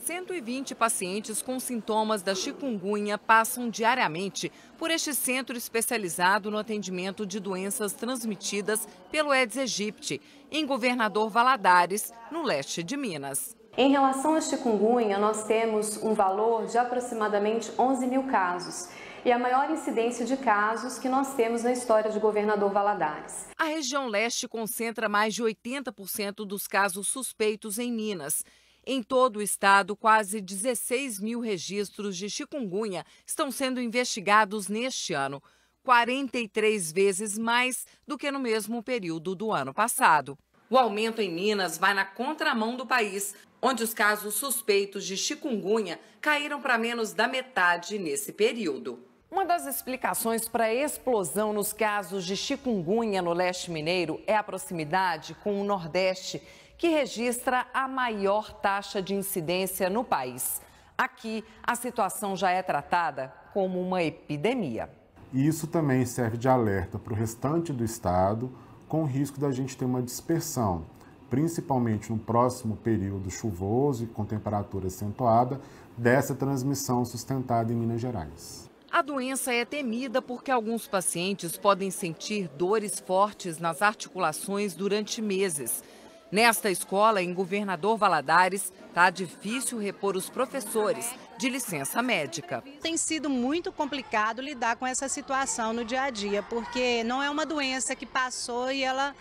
120 pacientes com sintomas da chikungunya passam diariamente por este centro especializado no atendimento de doenças transmitidas pelo Aedes aegypti, em Governador Valadares, no leste de Minas. Em relação à chikungunya, nós temos um valor de aproximadamente 11 mil casos. E a maior incidência de casos que nós temos na história de Governador Valadares. A região leste concentra mais de 80% dos casos suspeitos em Minas. Em todo o estado, quase 16 mil registros de chikungunya estão sendo investigados neste ano, 43 vezes mais do que no mesmo período do ano passado. O aumento em Minas vai na contramão do país, onde os casos suspeitos de chikungunya caíram para menos da metade nesse período. Uma das explicações para a explosão nos casos de chikungunya no leste mineiro é a proximidade com o Nordeste, que registra a maior taxa de incidência no país. Aqui, a situação já é tratada como uma epidemia. E isso também serve de alerta para o restante do estado, com o risco da gente ter uma dispersão, principalmente no próximo período chuvoso e com temperatura acentuada, dessa transmissão sustentada em Minas Gerais. A doença é temida porque alguns pacientes podem sentir dores fortes nas articulações durante meses. Nesta escola, em Governador Valadares, está difícil repor os professores de licença médica. Tem sido muito complicado lidar com essa situação no dia a dia, porque não é uma doença que passou e ela,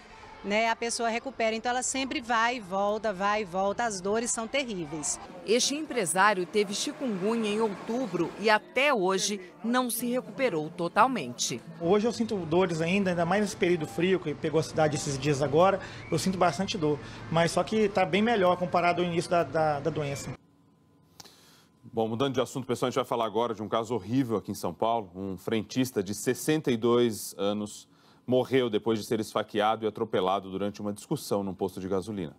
a pessoa recupera. Então ela sempre vai e volta, as dores são terríveis. Este empresário teve chikungunya em outubro e até hoje não se recuperou totalmente. Hoje eu sinto dores ainda mais nesse período frio, que pegou a cidade esses dias agora, eu sinto bastante dor. Mas só que está bem melhor comparado ao início da doença. Bom, mudando de assunto, pessoal, a gente vai falar agora de um caso horrível aqui em São Paulo. Um frentista de 62 anos morreu depois de ser esfaqueado e atropelado durante uma discussão num posto de gasolina.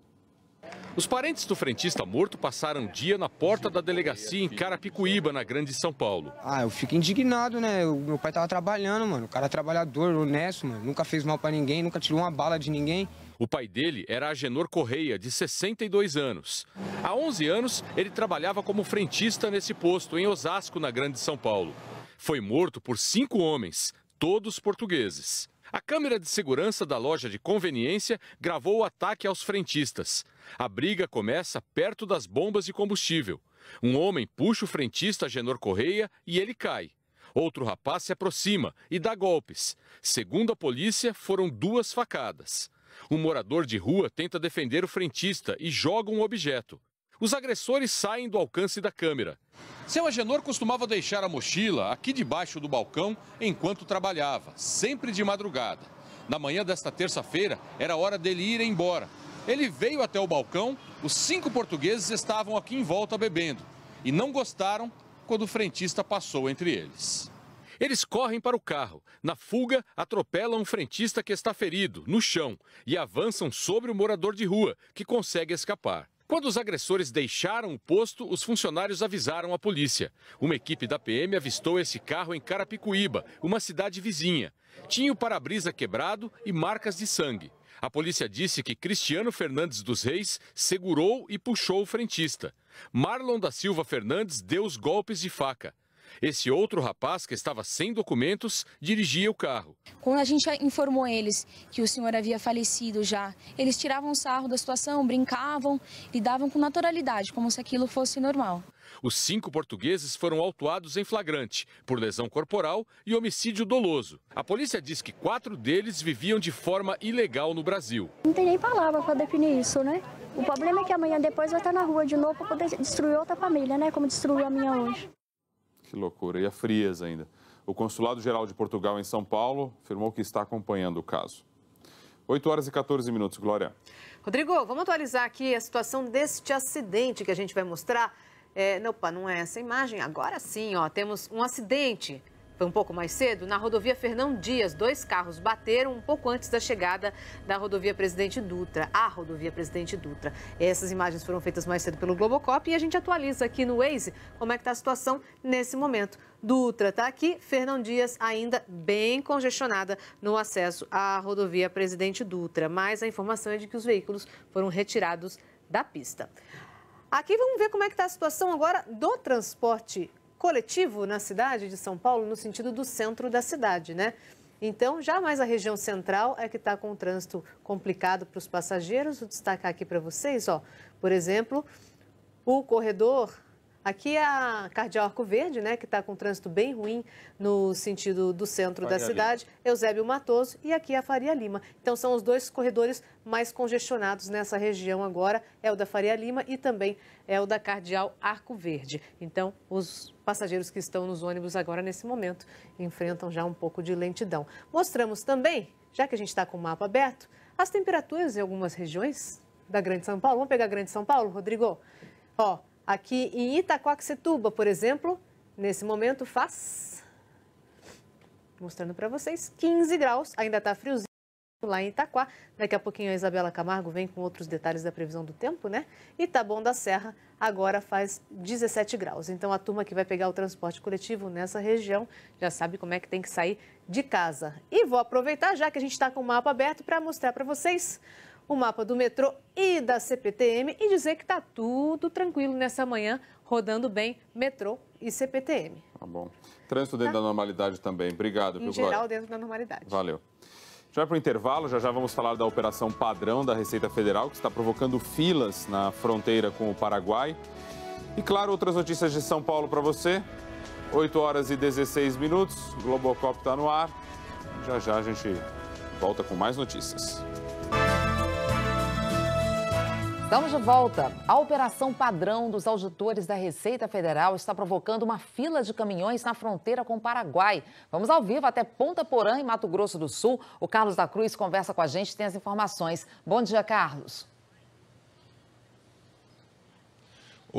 Os parentes do frentista morto passaram o dia na porta da delegacia em Carapicuíba, na Grande São Paulo. Eu fico indignado, né? Meu pai tava trabalhando, mano. O cara é trabalhador, honesto, mano. Nunca fez mal pra ninguém, nunca tirou uma bala de ninguém. O pai dele era Agenor Correia, de 62 anos. Há 11 anos, ele trabalhava como frentista nesse posto, em Osasco, na Grande São Paulo. Foi morto por 5 homens, todos portugueses. A câmera de segurança da loja de conveniência gravou o ataque aos frentistas. A briga começa perto das bombas de combustível. Um homem puxa o frentista Agenor Correia e ele cai. Outro rapaz se aproxima e dá golpes. Segundo a polícia, foram 2 facadas. Um morador de rua tenta defender o frentista e joga um objeto. Os agressores saem do alcance da câmera. Seu Agenor costumava deixar a mochila aqui debaixo do balcão enquanto trabalhava, sempre de madrugada. Na manhã desta terça-feira, era hora dele ir embora. Ele veio até o balcão, os 5 portugueses estavam aqui em volta bebendo e não gostaram quando o frentista passou entre eles. Eles correm para o carro. Na fuga, atropelam um frentista que está ferido, no chão, e avançam sobre o morador de rua, que consegue escapar. Quando os agressores deixaram o posto, os funcionários avisaram a polícia. Uma equipe da PM avistou esse carro em Carapicuíba, uma cidade vizinha. Tinha o para-brisa quebrado e marcas de sangue. A polícia disse que Cristiano Fernandes dos Reis segurou e puxou o frentista. Marlon da Silva Fernandes deu os golpes de faca. Esse outro rapaz, que estava sem documentos, dirigia o carro. Quando a gente informou eles que o senhor havia falecido já, eles tiravam sarro da situação, brincavam, lidavam com naturalidade, como se aquilo fosse normal. Os 5 portugueses foram autuados em flagrante, por lesão corporal e homicídio doloso. A polícia diz que 4 deles viviam de forma ilegal no Brasil. Não tem nem palavra para definir isso, né? O problema é que amanhã depois vai estar na rua de novo para poder destruir outra família, né? Como destruiu a minha hoje. Que loucura. E a frieza ainda. O Consulado-Geral de Portugal em São Paulo afirmou que está acompanhando o caso. 8 horas e 14 minutos, Glória. Rodrigo, vamos atualizar aqui a situação deste acidente que a gente vai mostrar. Não é essa imagem. Agora sim, ó, temos um acidente. Foi um pouco mais cedo, na rodovia Fernão Dias. 2 carros bateram um pouco antes da chegada da rodovia Presidente Dutra, a rodovia Presidente Dutra. Essas imagens foram feitas mais cedo pelo Globocop e a gente atualiza aqui no Waze como é que está a situação nesse momento. Dutra está aqui, Fernão Dias ainda bem congestionada no acesso à rodovia Presidente Dutra. Mas a informação é de que os veículos foram retirados da pista. Aqui vamos ver como é que está a situação agora do transporte coletivo na cidade de São Paulo, no sentido do centro da cidade, né? Então, já mais a região central é que está com o trânsito complicado para os passageiros. Vou destacar aqui para vocês, ó, por exemplo, o corredor, aqui é a Cardeal Arco Verde, né, que está com o trânsito bem ruim no sentido do centro da cidade, Eusébio Matoso, e aqui a Faria Lima. Então, são os 2 corredores mais congestionados nessa região agora, é o da Faria Lima e também é o da Cardeal Arco Verde. Então, os passageiros que estão nos ônibus agora, nesse momento, enfrentam já um pouco de lentidão. Mostramos também, já que a gente está com o mapa aberto, as temperaturas em algumas regiões da Grande São Paulo. Vamos pegar a Grande São Paulo, Rodrigo? Ó, aqui em Itaquaquecetuba, por exemplo, nesse momento faz, mostrando para vocês, 15 graus, ainda está friozinho lá em Itaquá. Daqui a pouquinho a Isabela Camargo vem com outros detalhes da previsão do tempo, né? E Taboão da Serra agora faz 17 graus. Então a turma que vai pegar o transporte coletivo nessa região já sabe como é que tem que sair de casa. E vou aproveitar, já que a gente está com o mapa aberto, para mostrar para vocês o mapa do metrô e da CPTM e dizer que está tudo tranquilo nessa manhã, rodando bem metrô e CPTM. Tá bom. Trânsito dentro da normalidade também. Obrigado, em geral, dentro da normalidade. Valeu. Já para o intervalo, já vamos falar da operação padrão da Receita Federal, que está provocando filas na fronteira com o Paraguai. E, claro, outras notícias de São Paulo para você. 8 horas e 16 minutos, o Globocop está no ar. Já já a gente volta com mais notícias. Estamos de volta. A operação padrão dos auditores da Receita Federal está provocando uma fila de caminhões na fronteira com o Paraguai. Vamos ao vivo até Ponta Porã, em Mato Grosso do Sul. O Carlos da Cruz conversa com a gente, tem as informações. Bom dia, Carlos.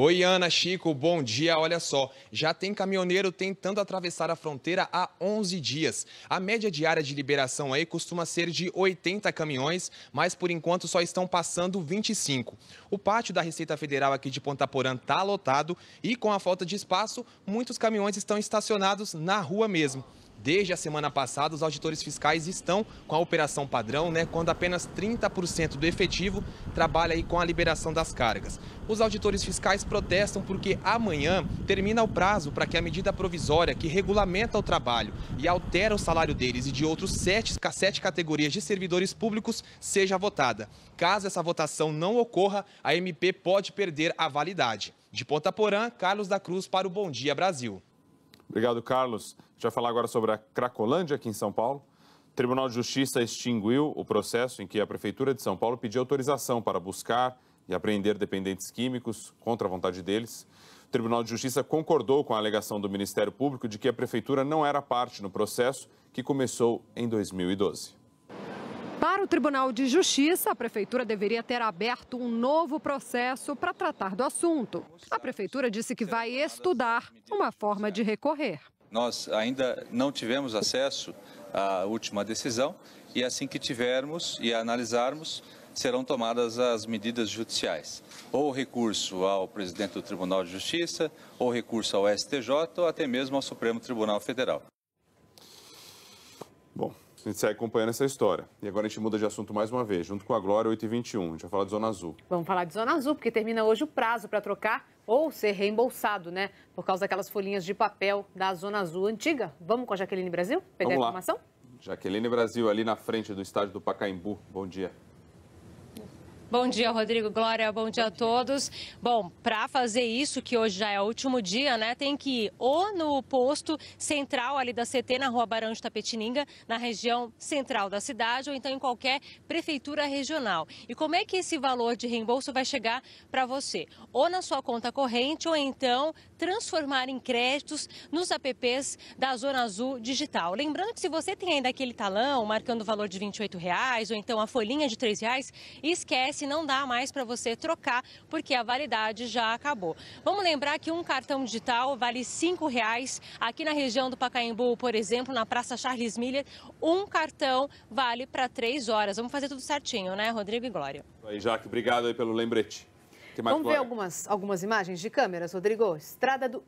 Oi, Ana, Chico, bom dia. Olha só, já tem caminhoneiro tentando atravessar a fronteira há 11 dias. A média diária de liberação aí costuma ser de 80 caminhões, mas por enquanto só estão passando 25. O pátio da Receita Federal aqui de Ponta Porã está lotado e com a falta de espaço, muitos caminhões estão estacionados na rua mesmo. Desde a semana passada, os auditores fiscais estão com a operação padrão, quando apenas 30% do efetivo trabalha aí com a liberação das cargas. Os auditores fiscais protestam porque amanhã termina o prazo para que a medida provisória que regulamenta o trabalho e altera o salário deles e de outros sete categorias de servidores públicos seja votada. Caso essa votação não ocorra, a MP pode perder a validade. De Ponta Porã, Carlos da Cruz para o Bom Dia Brasil. Obrigado, Carlos. A gente vai falar agora sobre a Cracolândia aqui em São Paulo. O Tribunal de Justiça extinguiu o processo em que a Prefeitura de São Paulo pediu autorização para buscar e apreender dependentes químicos contra a vontade deles. O Tribunal de Justiça concordou com a alegação do Ministério Público de que a Prefeitura não era parte no processo que começou em 2012. Para o Tribunal de Justiça, a Prefeitura deveria ter aberto um novo processo para tratar do assunto. A Prefeitura disse que vai estudar uma forma de recorrer. Nós ainda não tivemos acesso à última decisão e assim que tivermos e analisarmos, serão tomadas as medidas judiciais. Ou recurso ao presidente do Tribunal de Justiça, ou recurso ao STJ, ou até mesmo ao Supremo Tribunal Federal. Bom, a gente segue acompanhando essa história. E agora a gente muda de assunto mais uma vez, junto com a Glória, 8h21. A gente vai falar de Zona Azul. Vamos falar de Zona Azul, porque termina hoje o prazo para trocar ou ser reembolsado, por causa daquelas folhinhas de papel da Zona Azul antiga. Vamos com a Jaqueline Brasil pegar a informação? Jaqueline Brasil, ali na frente do estádio do Pacaembu. Bom dia. Bom dia, Rodrigo, Glória, bom dia a todos. Bom, para fazer isso, que hoje já é o último dia, tem que ir ou no posto central ali da CT, na Rua Barão de Tapetininga, na região central da cidade, ou então em qualquer prefeitura regional. E como é que esse valor de reembolso vai chegar para você? Ou na sua conta corrente, ou então transformar em créditos nos apps da Zona Azul Digital. Lembrando que se você tem ainda aquele talão marcando o valor de R$ 28,00, ou então a folhinha de R$ 3,00, esquece, não dá mais para você trocar, porque a validade já acabou. Vamos lembrar que um cartão digital vale R$ 5,00. Aqui na região do Pacaembu, por exemplo, na Praça Charles Miller, um cartão vale para 3 horas. Vamos fazer tudo certinho, Rodrigo e Glória? Aí, Jaque, obrigado aí pelo lembrete. Vamos ver algumas imagens de câmeras, Rodrigo? Estrada do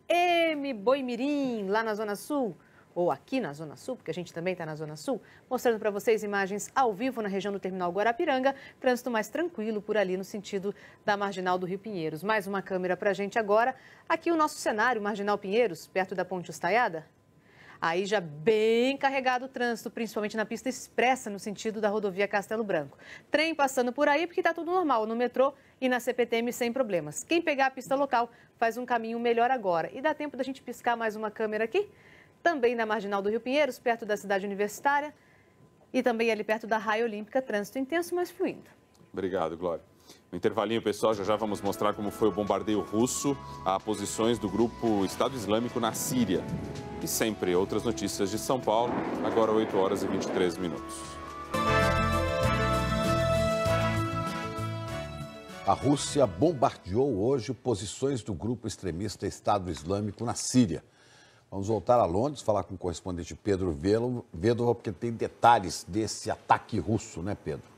Boimirim, lá na Zona Sul, ou aqui na Zona Sul, porque a gente também está na Zona Sul, mostrando para vocês imagens ao vivo na região do Terminal Guarapiranga, trânsito mais tranquilo por ali no sentido da Marginal do Rio Pinheiros. Mais uma câmera para a gente agora. Aqui o nosso cenário, Marginal Pinheiros, perto da Ponte Estaiada. Aí já bem carregado o trânsito, principalmente na pista expressa, no sentido da rodovia Castelo Branco. Trem passando por aí porque está tudo normal no metrô e na CPTM sem problemas. Quem pegar a pista local faz um caminho melhor agora. E dá tempo da gente piscar mais uma câmera aqui, também na Marginal do Rio Pinheiros, perto da cidade universitária e também ali perto da Raia Olímpica, trânsito intenso, mas fluindo. Obrigado, Glória. No intervalinho, pessoal, já vamos mostrar como foi o bombardeio russo a posições do grupo Estado Islâmico na Síria. E sempre outras notícias de São Paulo, agora 8h23. A Rússia bombardeou hoje posições do grupo extremista Estado Islâmico na Síria. Vamos voltar a Londres, falar com o correspondente Pedro Vedova, porque tem detalhes desse ataque russo, Pedro?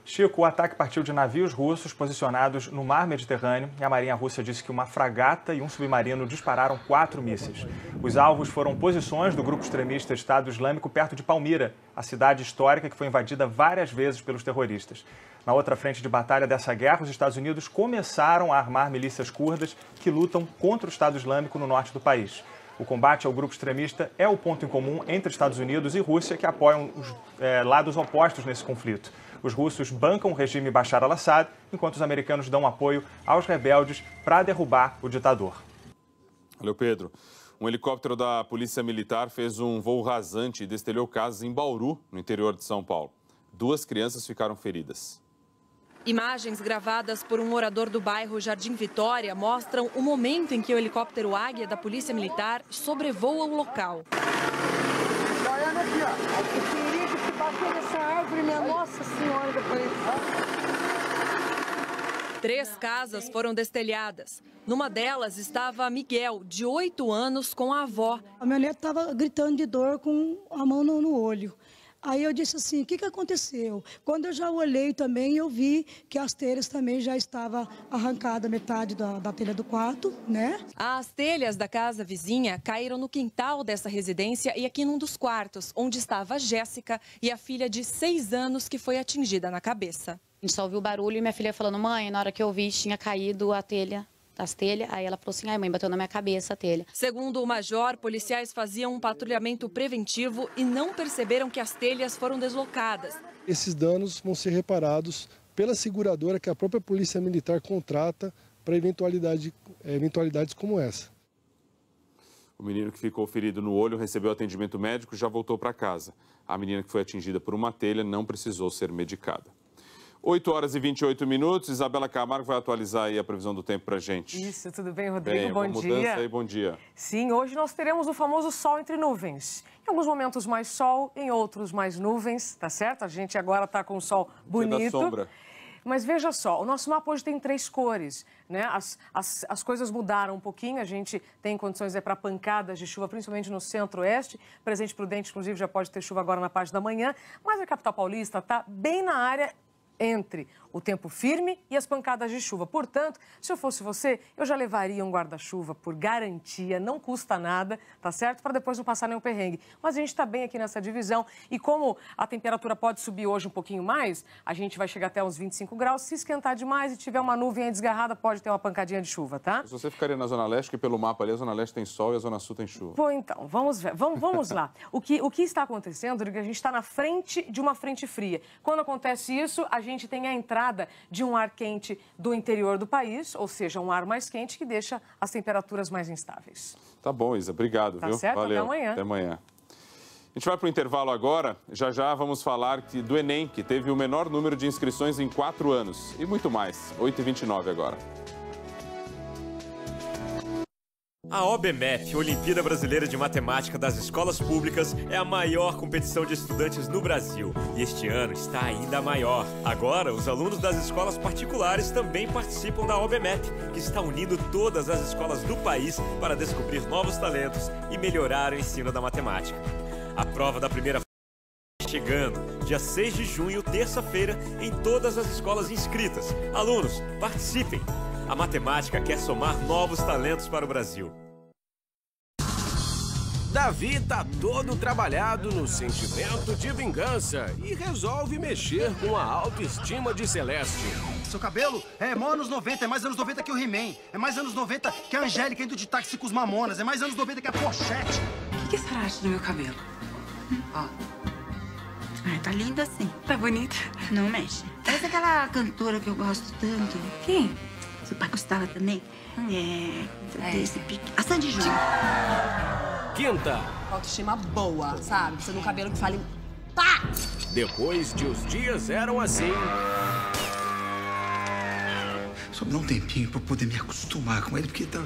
Chico, o ataque partiu de navios russos posicionados no mar Mediterrâneo e a Marinha Russa disse que uma fragata e um submarino dispararam 4 mísseis. Os alvos foram posições do grupo extremista Estado Islâmico perto de Palmira, a cidade histórica que foi invadida várias vezes pelos terroristas. Na outra frente de batalha dessa guerra, os Estados Unidos começaram a armar milícias curdas que lutam contra o Estado Islâmico no norte do país. O combate ao grupo extremista é o ponto em comum entre Estados Unidos e Rússia, que apoiam os lados opostos nesse conflito. Os russos bancam o regime Bashar al-Assad, enquanto os americanos dão apoio aos rebeldes para derrubar o ditador. Valeu, Pedro. Um helicóptero da Polícia Militar fez um voo rasante e destelhou casas em Bauru, no interior de São Paulo. 2 crianças ficaram feridas. Imagens gravadas por um morador do bairro Jardim Vitória mostram o momento em que o helicóptero Águia da Polícia Militar sobrevoa o local. Olha aqui, ó. O perigo que bateu nessa árvore, minha Nossa Senhora da Polícia. 3 casas foram destelhadas. Numa delas estava Miguel, de 8 anos, com a avó. A minha neta estava gritando de dor com a mão no olho. Aí eu disse assim, o que aconteceu? Quando eu já olhei também, eu vi que as telhas também já estavam arrancadas, metade da telha do quarto, né? As telhas da casa vizinha caíram no quintal dessa residência e aqui num dos quartos, onde estava a Jéssica e a filha de 6 anos que foi atingida na cabeça. A gente só ouviu o barulho e minha filha falando, mãe, na hora que eu vi, tinha caído a telha. As telhas, aí ela falou assim, ai mãe, bateu na minha cabeça a telha. Segundo o major, policiais faziam um patrulhamento preventivo e não perceberam que as telhas foram deslocadas. Esses danos vão ser reparados pela seguradora que a própria Polícia Militar contrata para eventualidades como essa. O menino que ficou ferido no olho recebeu atendimento médico e já voltou para casa. A menina que foi atingida por uma telha não precisou ser medicada. 8 horas e 28 minutos. Isabela Camargo vai atualizar aí a previsão do tempo para a gente. Isso, tudo bem, Rodrigo? Bom dia. Mudança aí, bom dia. Sim, hoje nós teremos o famoso sol entre nuvens. Em alguns momentos mais sol, em outros mais nuvens, tá certo? A gente agora está com um sol bonito. Da sombra. Mas veja só, o nosso mapa hoje tem 3 cores, né? As coisas mudaram um pouquinho, a gente tem condições para pancadas de chuva, principalmente no centro-oeste. Presidente Prudente, inclusive, já pode ter chuva agora na parte da manhã, mas a capital paulista está bem na área entre o tempo firme e as pancadas de chuva. Portanto, se eu fosse você, eu já levaria um guarda-chuva por garantia, não custa nada, tá certo? Para depois não passar nenhum perrengue. Mas a gente está bem aqui nessa divisão e como a temperatura pode subir hoje um pouquinho mais, a gente vai chegar até uns 25 graus. Se esquentar demais e tiver uma nuvem aí desgarrada, pode ter uma pancadinha de chuva, tá? Se você ficaria na Zona Leste, que pelo mapa ali a Zona Leste tem sol e a Zona Sul tem chuva. Bom, então, vamos ver. Vamos lá. O que está acontecendo é que a gente está na frente de uma frente fria. Quando acontece isso, a gente tem a entrada de um ar quente do interior do país, ou seja, um ar mais quente que deixa as temperaturas mais instáveis. Tá bom, Isa, obrigado, tá viu? Certo? Valeu. Até amanhã. Até amanhã. A gente vai para o intervalo agora. Já já vamos falar do Enem, que teve o menor número de inscrições em 4 anos. E muito mais. 8h29 agora. A OBMEP, Olimpíada Brasileira de Matemática das Escolas Públicas, é a maior competição de estudantes no Brasil. E este ano está ainda maior. Agora, os alunos das escolas particulares também participam da OBMEP, que está unindo todas as escolas do país para descobrir novos talentos e melhorar o ensino da matemática. A prova da primeira fase chegando, dia 6 de junho, terça-feira, em todas as escolas inscritas. Alunos, participem! A matemática quer somar novos talentos para o Brasil. Davi tá todo trabalhado no sentimento de vingança e resolve mexer com a autoestima de Celeste. Seu cabelo é mó anos 90, é mais anos 90 que o He-Man. É mais anos 90 que a Angélica indo de táxi com os Mamonas. É mais anos 90 que a Pochete. O que a senhora acha do meu cabelo? Ó. Tá lindo assim. Tá bonito. Não mexe. Parece aquela cantora que eu gosto tanto. Quem? Seu pai gostava também? Desse pique. A Sandy Júnior. Quinta. Autoestima boa, sabe? Precisa de um cabelo que fale... Pá! Depois de os dias eram assim... Sobrou um tempinho pra eu poder me acostumar com ele, porque tá...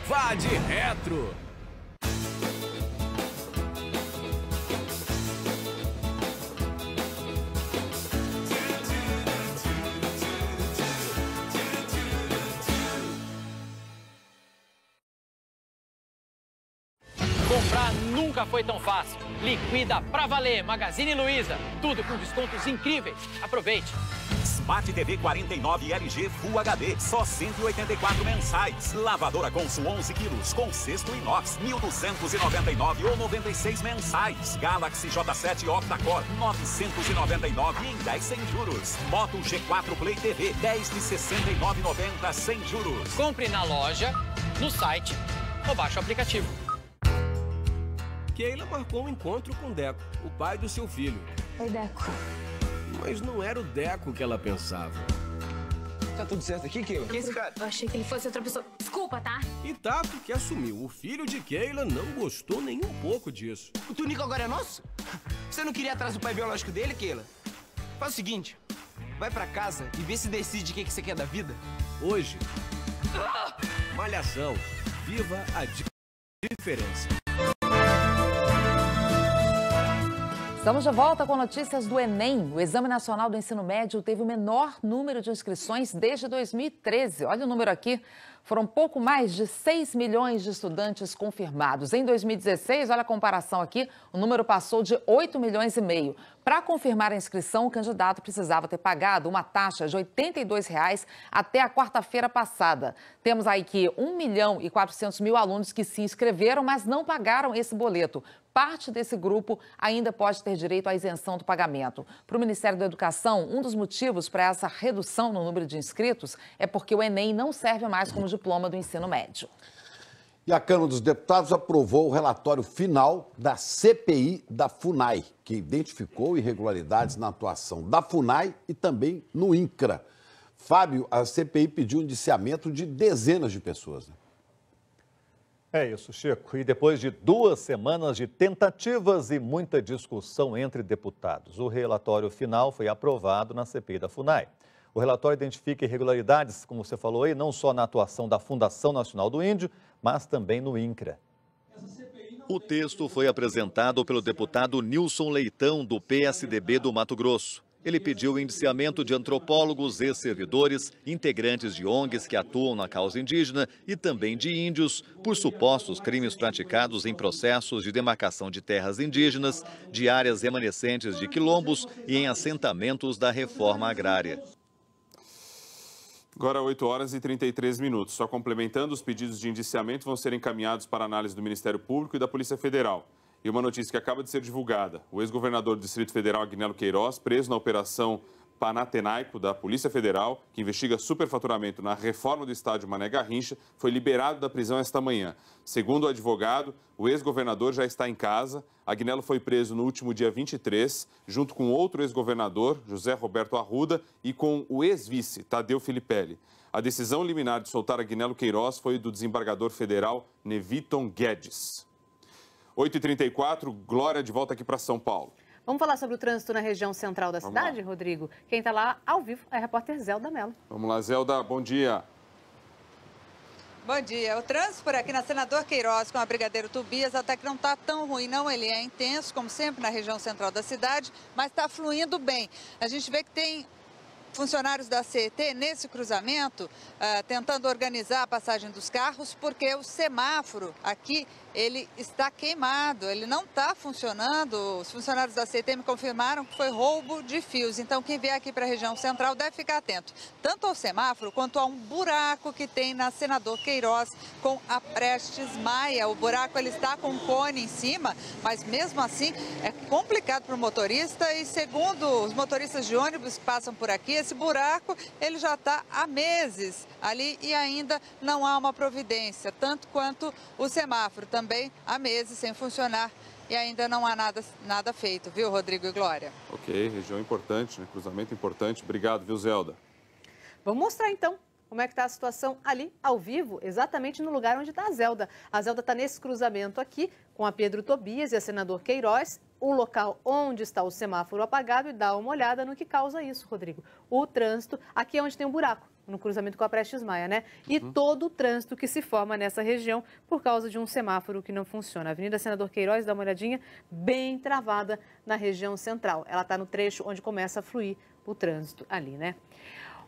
Vá de retro. Comprar nunca foi tão fácil. Liquida pra valer, Magazine Luiza. Tudo com descontos incríveis. Aproveite. Smart TV 49 LG Full HD, só 184 mensais. Lavadora Consul 11 quilos, com cesto inox, 1.299 ou 96 mensais. Galaxy J7 Octa-Core, 999 em 10 sem juros. Moto G4 Play TV, 10 de 69,90 sem juros. Compre na loja, no site ou baixe o aplicativo. Keila marcou um encontro com Deco, o pai do seu filho. Oi, Deco. Mas não era o Deco que ela pensava. Tá tudo certo aqui, Keila? Quem é esse cara? Eu achei que ele fosse outra pessoa. Desculpa, tá? E Tato, que assumiu o filho de Keila, não gostou nem um pouco disso. O Tunico agora é nosso? Você não queria ir atrás do pai biológico dele, Keila? Faz o seguinte, vai pra casa e vê se decide o que você quer da vida. Hoje, Malhação. Viva a diferença. Estamos de volta com notícias do Enem. O Exame Nacional do Ensino Médio teve o menor número de inscrições desde 2013. Olha o número aqui. Foram pouco mais de 6 milhões de estudantes confirmados. Em 2016, olha a comparação aqui, o número passou de 8 milhões e meio. Para confirmar a inscrição, o candidato precisava ter pagado uma taxa de R$ 82,00 até a quarta-feira passada. Temos aí que 1.400.000 alunos que se inscreveram, mas não pagaram esse boleto. Parte desse grupo ainda pode ter direito à isenção do pagamento. Para o Ministério da Educação, um dos motivos para essa redução no número de inscritos é porque o Enem não serve mais como diploma do ensino médio. E a Câmara dos Deputados aprovou o relatório final da CPI da FUNAI, que identificou irregularidades na atuação da FUNAI e também no INCRA. Fábio, a CPI pediu um indiciamento de dezenas de pessoas, né? É isso, Chico. E depois de 2 semanas de tentativas e muita discussão entre deputados, o relatório final foi aprovado na CPI da FUNAI. O relatório identifica irregularidades, como você falou aí, não só na atuação da Fundação Nacional do Índio, mas também no INCRA. O texto foi apresentado pelo deputado Nilson Leitão, do PSDB do Mato Grosso. Ele pediu o indiciamento de antropólogos e servidores, integrantes de ONGs que atuam na causa indígena e também de índios, por supostos crimes praticados em processos de demarcação de terras indígenas, de áreas remanescentes de quilombos e em assentamentos da reforma agrária. Agora 8h33. Só complementando, os pedidos de indiciamento vão ser encaminhados para análise do Ministério Público e da Polícia Federal. E uma notícia que acaba de ser divulgada. O ex-governador do Distrito Federal, Agnello Queiroz, preso na Operação Panatenaico da Polícia Federal, que investiga superfaturamento na reforma do estádio Mané Garrincha, foi liberado da prisão esta manhã. Segundo o advogado, o ex-governador já está em casa. Agnello foi preso no último dia 23, junto com outro ex-governador, José Roberto Arruda, e com o ex-vice, Tadeu Filipelli. A decisão liminar de soltar Agnello Queiroz foi do desembargador federal Neviton Guedes. 8h34, Glória de volta aqui para São Paulo. Vamos falar sobre o trânsito na região central da cidade, Rodrigo? Quem está lá ao vivo é a repórter Zelda Mello. Vamos lá, Zelda, bom dia. Bom dia. O trânsito por aqui na Senador Queiroz com a Brigadeiro Tobias até que não está tão ruim, não. Ele é intenso, como sempre, na região central da cidade, mas está fluindo bem. A gente vê que tem funcionários da CET nesse cruzamento tentando organizar a passagem dos carros, porque o semáforo aqui ele está queimado, ele não está funcionando. Os funcionários da CET me confirmaram que foi roubo de fios. Então, quem vier aqui para a região central deve ficar atento, tanto ao semáforo quanto a um buraco que tem na Senador Queiroz com a Prestes Maia. O buraco ele está com um cone em cima, mas mesmo assim é complicado para o motorista e, segundo os motoristas de ônibus que passam por aqui, esse buraco ele já está há meses ali e ainda não há uma providência, tanto quanto o semáforo também há meses sem funcionar e ainda não há nada feito, viu, Rodrigo e Glória? Ok, região importante, né? Cruzamento importante. Obrigado, viu, Zelda? Vamos mostrar então como é que está a situação ali ao vivo, exatamente no lugar onde está a Zelda. A Zelda está nesse cruzamento aqui com a Pedro Tobias e a Senador Queiroz, o local onde está o semáforo apagado, e dá uma olhada no que causa isso, Rodrigo. O trânsito, aqui é onde tem um buraco, no cruzamento com a Prestes Maia, né? E todo o trânsito que se forma nessa região por causa de um semáforo que não funciona. A Avenida Senador Queiroz, dá uma olhadinha, bem travada na região central. Ela está no trecho onde começa a fluir o trânsito ali, né?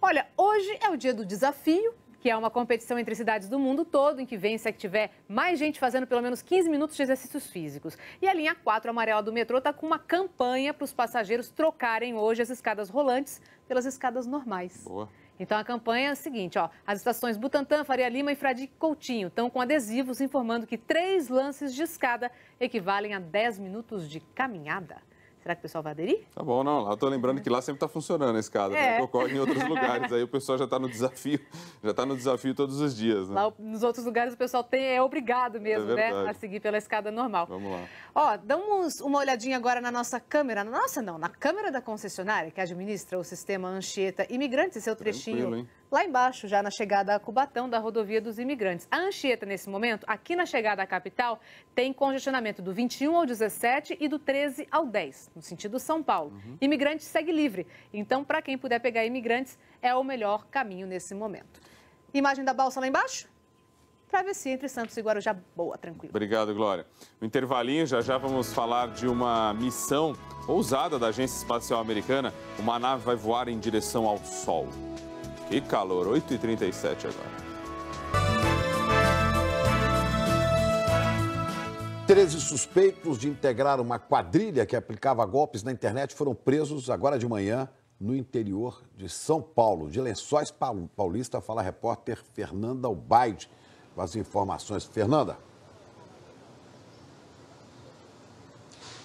Olha, hoje é o dia do desafio, que é uma competição entre cidades do mundo todo, em que vence a que tiver mais gente fazendo pelo menos 15 minutos de exercícios físicos. E a linha 4 amarela do metrô está com uma campanha para os passageiros trocarem hoje as escadas rolantes pelas escadas normais. Boa. Então a campanha é a seguinte, ó, as estações Butantã, Faria Lima e Fradique Coutinho estão com adesivos informando que 3 lances de escada equivalem a 10 minutos de caminhada. Será que o pessoal vai aderir? Tá bom, não. Lá tô lembrando que lá sempre tá funcionando a escada, né? Que ocorre em outros lugares. Aí o pessoal já tá no desafio todos os dias, né? Lá nos outros lugares o pessoal é obrigado mesmo, né? A seguir pela escada normal. Vamos lá. Ó, damos uma olhadinha agora na nossa câmera. Na câmera da concessionária que administra o sistema Anchieta Imigrantes, esse é o trechinho lá embaixo, já na chegada a Cubatão da rodovia dos Imigrantes. A Anchieta, nesse momento, aqui na chegada à capital, tem congestionamento do 21 ao 17 e do 13 ao 10, no sentido São Paulo. Imigrantes segue livre. Então, para quem puder pegar Imigrantes, é o melhor caminho nesse momento. Imagem da balsa lá embaixo? Travessia entre Santos e Guarujá, boa, tranquilo. Obrigado, Glória. No intervalinho, já vamos falar de uma missão ousada da Agência Espacial Americana. Uma nave vai voar em direção ao Sol. Que calor, 8h37 agora. 13 suspeitos de integrar uma quadrilha que aplicava golpes na internet foram presos agora de manhã no interior de São Paulo. De Lençóis Paulista, fala a repórter Fernanda Albaide com as informações. Fernanda.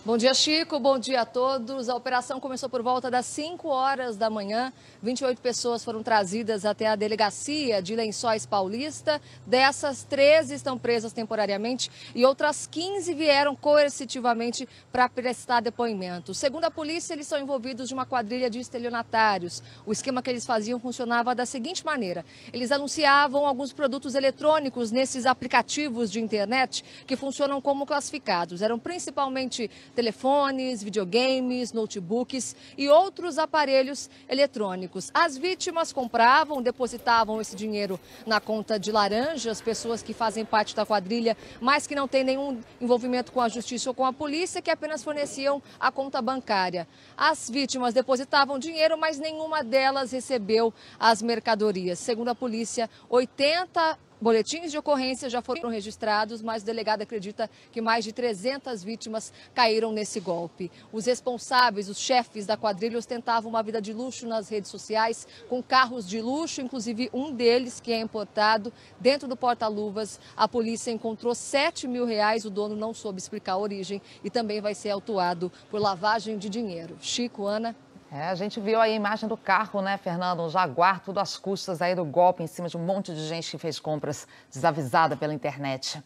Bom dia, Chico. Bom dia a todos. A operação começou por volta das 5 horas da manhã. 28 pessoas foram trazidas até a delegacia de Lençóis Paulista. Dessas, 13 estão presas temporariamente e outras 15 vieram coercitivamente para prestar depoimento. Segundo a polícia, eles são envolvidos de uma quadrilha de estelionatários. O esquema que eles faziam funcionava da seguinte maneira. Eles anunciavam alguns produtos eletrônicos nesses aplicativos de internet que funcionam como classificados. Eram principalmente telefones, videogames, notebooks e outros aparelhos eletrônicos. As vítimas compravam, depositavam esse dinheiro na conta de laranjas, pessoas que fazem parte da quadrilha, mas que não têm nenhum envolvimento com a justiça ou com a polícia, que apenas forneciam a conta bancária. As vítimas depositavam dinheiro, mas nenhuma delas recebeu as mercadorias. Segundo a polícia, 80 boletins de ocorrência já foram registrados, mas o delegado acredita que mais de 300 vítimas caíram nesse golpe. Os responsáveis, os chefes da quadrilha, ostentavam uma vida de luxo nas redes sociais, com carros de luxo, inclusive um deles, que é importado. Dentro do porta-luvas, a polícia encontrou R$7 mil. O dono não soube explicar a origem e também vai ser autuado por lavagem de dinheiro. Chico, Ana. A gente viu aí a imagem do carro, né, Fernando? Um Jaguar, tudo às custas aí do golpe em cima de um monte de gente que fez compras desavisada pela internet.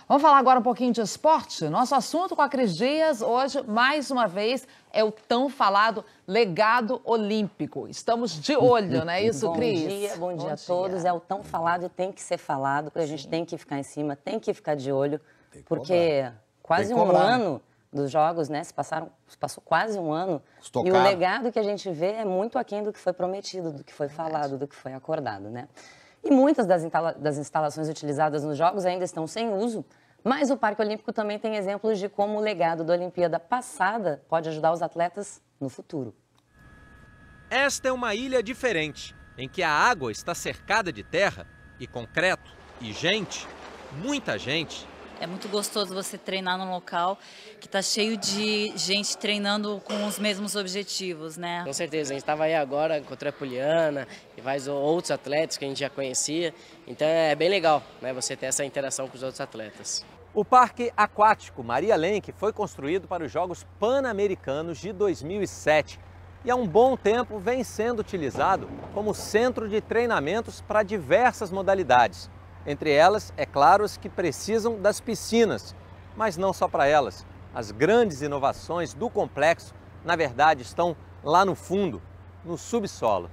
Vamos falar agora um pouquinho de esporte? Nosso assunto com a Cris Dias hoje, mais uma vez, é o tão falado legado olímpico. Estamos de olho, não é isso, Cris? Bom dia a todos. É o tão falado e tem que ser falado, porque a gente tem que ficar em cima, tem que ficar de olho, porque quase um ano dos Jogos, né? Passou quase um ano. E o legado que a gente vê é muito aquém do que foi prometido, do que foi falado, do que foi acordado, né? E muitas das instalações utilizadas nos Jogos ainda estão sem uso, mas o Parque Olímpico também tem exemplos de como o legado da Olimpíada passada pode ajudar os atletas no futuro. Esta é uma ilha diferente, em que a água está cercada de terra e concreto e gente, muita gente. É muito gostoso você treinar num local que está cheio de gente treinando com os mesmos objetivos, né? Com certeza, a gente estava aí agora contra a Poliana e vários outros atletas que a gente já conhecia, então é bem legal, né, você ter essa interação com os outros atletas. O Parque Aquático Maria Lenk foi construído para os Jogos Pan-Americanos de 2007 e há um bom tempo vem sendo utilizado como centro de treinamentos para diversas modalidades. Entre elas, é claro, as que precisam das piscinas, mas não só para elas. As grandes inovações do complexo, na verdade, estão lá no fundo, no subsolo.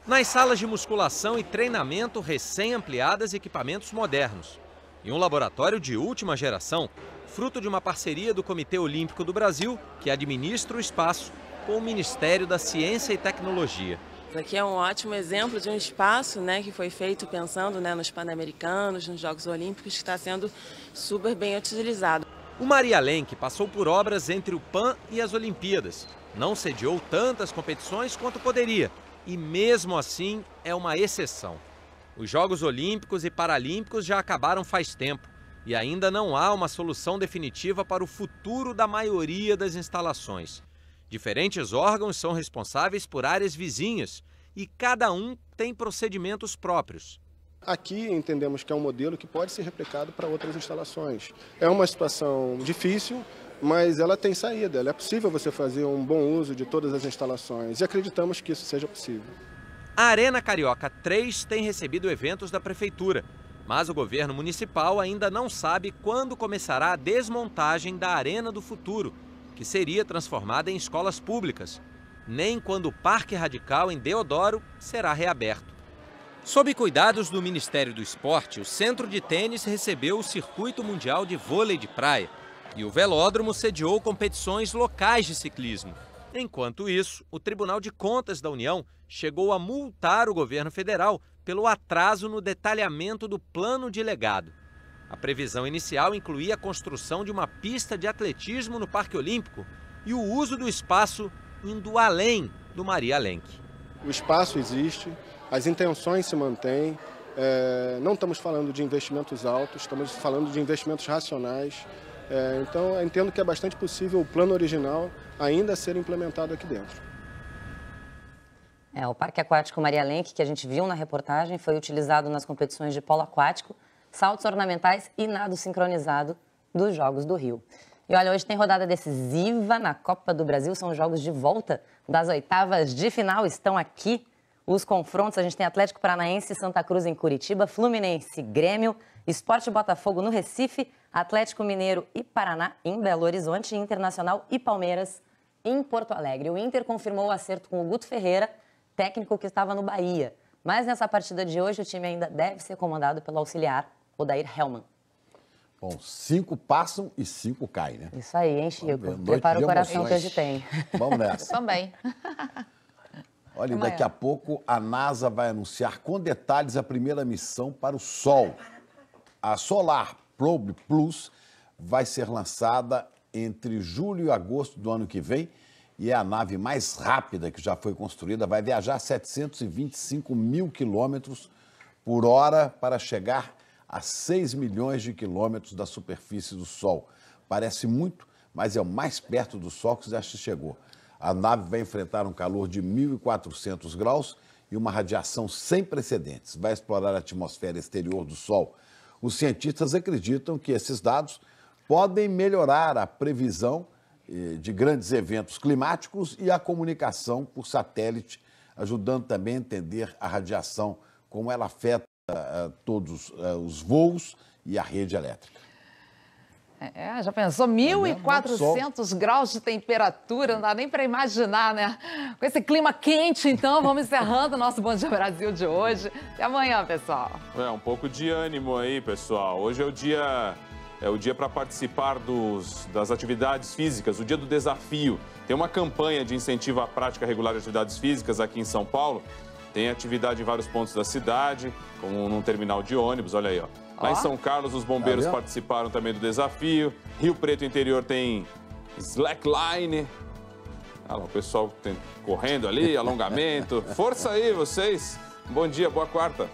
Nas salas de musculação e treinamento recém-ampliadas, equipamentos modernos. E um laboratório de última geração, fruto de uma parceria do Comitê Olímpico do Brasil, que administra o espaço, com o Ministério da Ciência e Tecnologia. Aqui é um ótimo exemplo de um espaço, né, que foi feito pensando, né, nos Pan-Americanos, nos Jogos Olímpicos, que está sendo super bem utilizado. O Maria Lenk passou por obras entre o Pan e as Olimpíadas. Não sediou tantas competições quanto poderia e, mesmo assim, é uma exceção. Os Jogos Olímpicos e Paralímpicos já acabaram faz tempo e ainda não há uma solução definitiva para o futuro da maioria das instalações. Diferentes órgãos são responsáveis por áreas vizinhas e cada um tem procedimentos próprios. Aqui entendemos que é um modelo que pode ser replicado para outras instalações. É uma situação difícil, mas ela tem saída. É possível você fazer um bom uso de todas as instalações e acreditamos que isso seja possível. A Arena Carioca 3 tem recebido eventos da Prefeitura, mas o governo municipal ainda não sabe quando começará a desmontagem da Arena do Futuro, que seria transformada em escolas públicas, nem quando o Parque Radical em Deodoro será reaberto. Sob cuidados do Ministério do Esporte, o Centro de Tênis recebeu o Circuito Mundial de Vôlei de Praia e o Velódromo sediou competições locais de ciclismo. Enquanto isso, o Tribunal de Contas da União chegou a multar o governo federal pelo atraso no detalhamento do plano de legado. A previsão inicial incluía a construção de uma pista de atletismo no Parque Olímpico, e o uso do espaço indo além do Maria Lenk. O espaço existe, as intenções se mantêm, não estamos falando de investimentos altos, estamos falando de investimentos racionais. Então, eu entendo que é bastante possível o plano original ainda ser implementado aqui dentro. O Parque Aquático Maria Lenk, que a gente viu na reportagem, foi utilizado nas competições de polo aquático, saltos ornamentais e nado sincronizado dos Jogos do Rio. E olha, hoje tem rodada decisiva na Copa do Brasil, são os jogos de volta das oitavas de final, estão aqui os confrontos. A gente tem Atlético Paranaense, Santa Cruz em Curitiba, Fluminense, Grêmio, Sport Botafogo no Recife, Atlético Mineiro e Paraná em Belo Horizonte, Internacional e Palmeiras em Porto Alegre. O Inter confirmou o acerto com o Guto Ferreira, técnico que estava no Bahia. Mas nessa partida de hoje o time ainda deve ser comandado pelo auxiliar Odair Hellmann. Bom, 5 passam e 5 caem, né? Isso aí, hein, Chico? Prepara o coração que hoje tem. Vamos nessa. Também. Olha, daqui a pouco a NASA vai anunciar com detalhes a primeira missão para o Sol. A Solar Probe Plus vai ser lançada entre julho e agosto do ano que vem e é a nave mais rápida que já foi construída. Vai viajar 725 mil quilômetros por hora para chegar a 6 milhões de quilômetros da superfície do Sol. Parece muito, mas é o mais perto do Sol que já se chegou. A nave vai enfrentar um calor de 1.400 graus e uma radiação sem precedentes. Vai explorar a atmosfera exterior do Sol. Os cientistas acreditam que esses dados podem melhorar a previsão de grandes eventos climáticos e a comunicação por satélite, ajudando também a entender a radiação, como ela afeta todos os voos e a rede elétrica. Já pensou? 1.400 graus de temperatura, não dá nem para imaginar, né? Com esse clima quente, então, vamos encerrando o nosso Bom Dia Brasil de hoje. Até amanhã, pessoal. Um pouco de ânimo aí, pessoal. Hoje é o dia para participar das atividades físicas, o dia do desafio. Tem uma campanha de incentivo à prática regular de atividades físicas aqui em São Paulo. Tem atividade em vários pontos da cidade, como num terminal de ônibus, olha aí, ó. Lá em São Carlos, os bombeiros participaram também do desafio. Rio Preto Interior tem slackline. Olha lá, o pessoal correndo ali, alongamento. Força aí, vocês. Bom dia, boa quarta.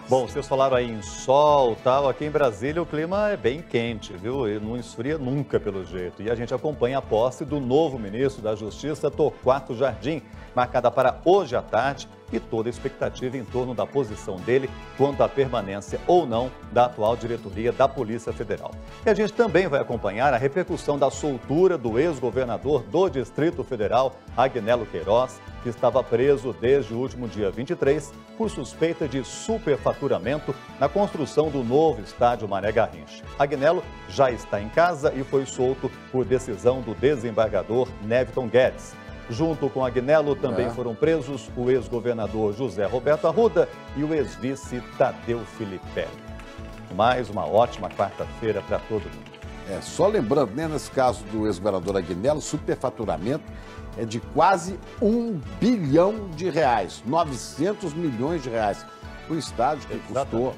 Bom, vocês falaram aí em sol e tal. Aqui em Brasília o clima é bem quente, viu? E não esfria nunca, pelo jeito. E a gente acompanha a posse do novo ministro da Justiça, Torquato Jardim, marcada para hoje à tarde, e toda a expectativa em torno da posição dele quanto à permanência ou não da atual diretoria da Polícia Federal. E a gente também vai acompanhar a repercussão da soltura do ex-governador do Distrito Federal, Agnello Queiroz, que estava preso desde o último dia 23 por suspeita de superfaturamento na construção do novo estádio Mané Garrincha. Agnello já está em casa e foi solto por decisão do desembargador Neviton Guedes. Junto com Agnello também foram presos o ex-governador José Roberto Arruda e o ex-vice Tadeu Filipelli. Mais uma ótima quarta-feira para todo mundo. Só lembrando, né, nesse caso do ex-governador Agnello, superfaturamento é de quase R$1 bilhão, 900 milhões de reais. O estádio que custou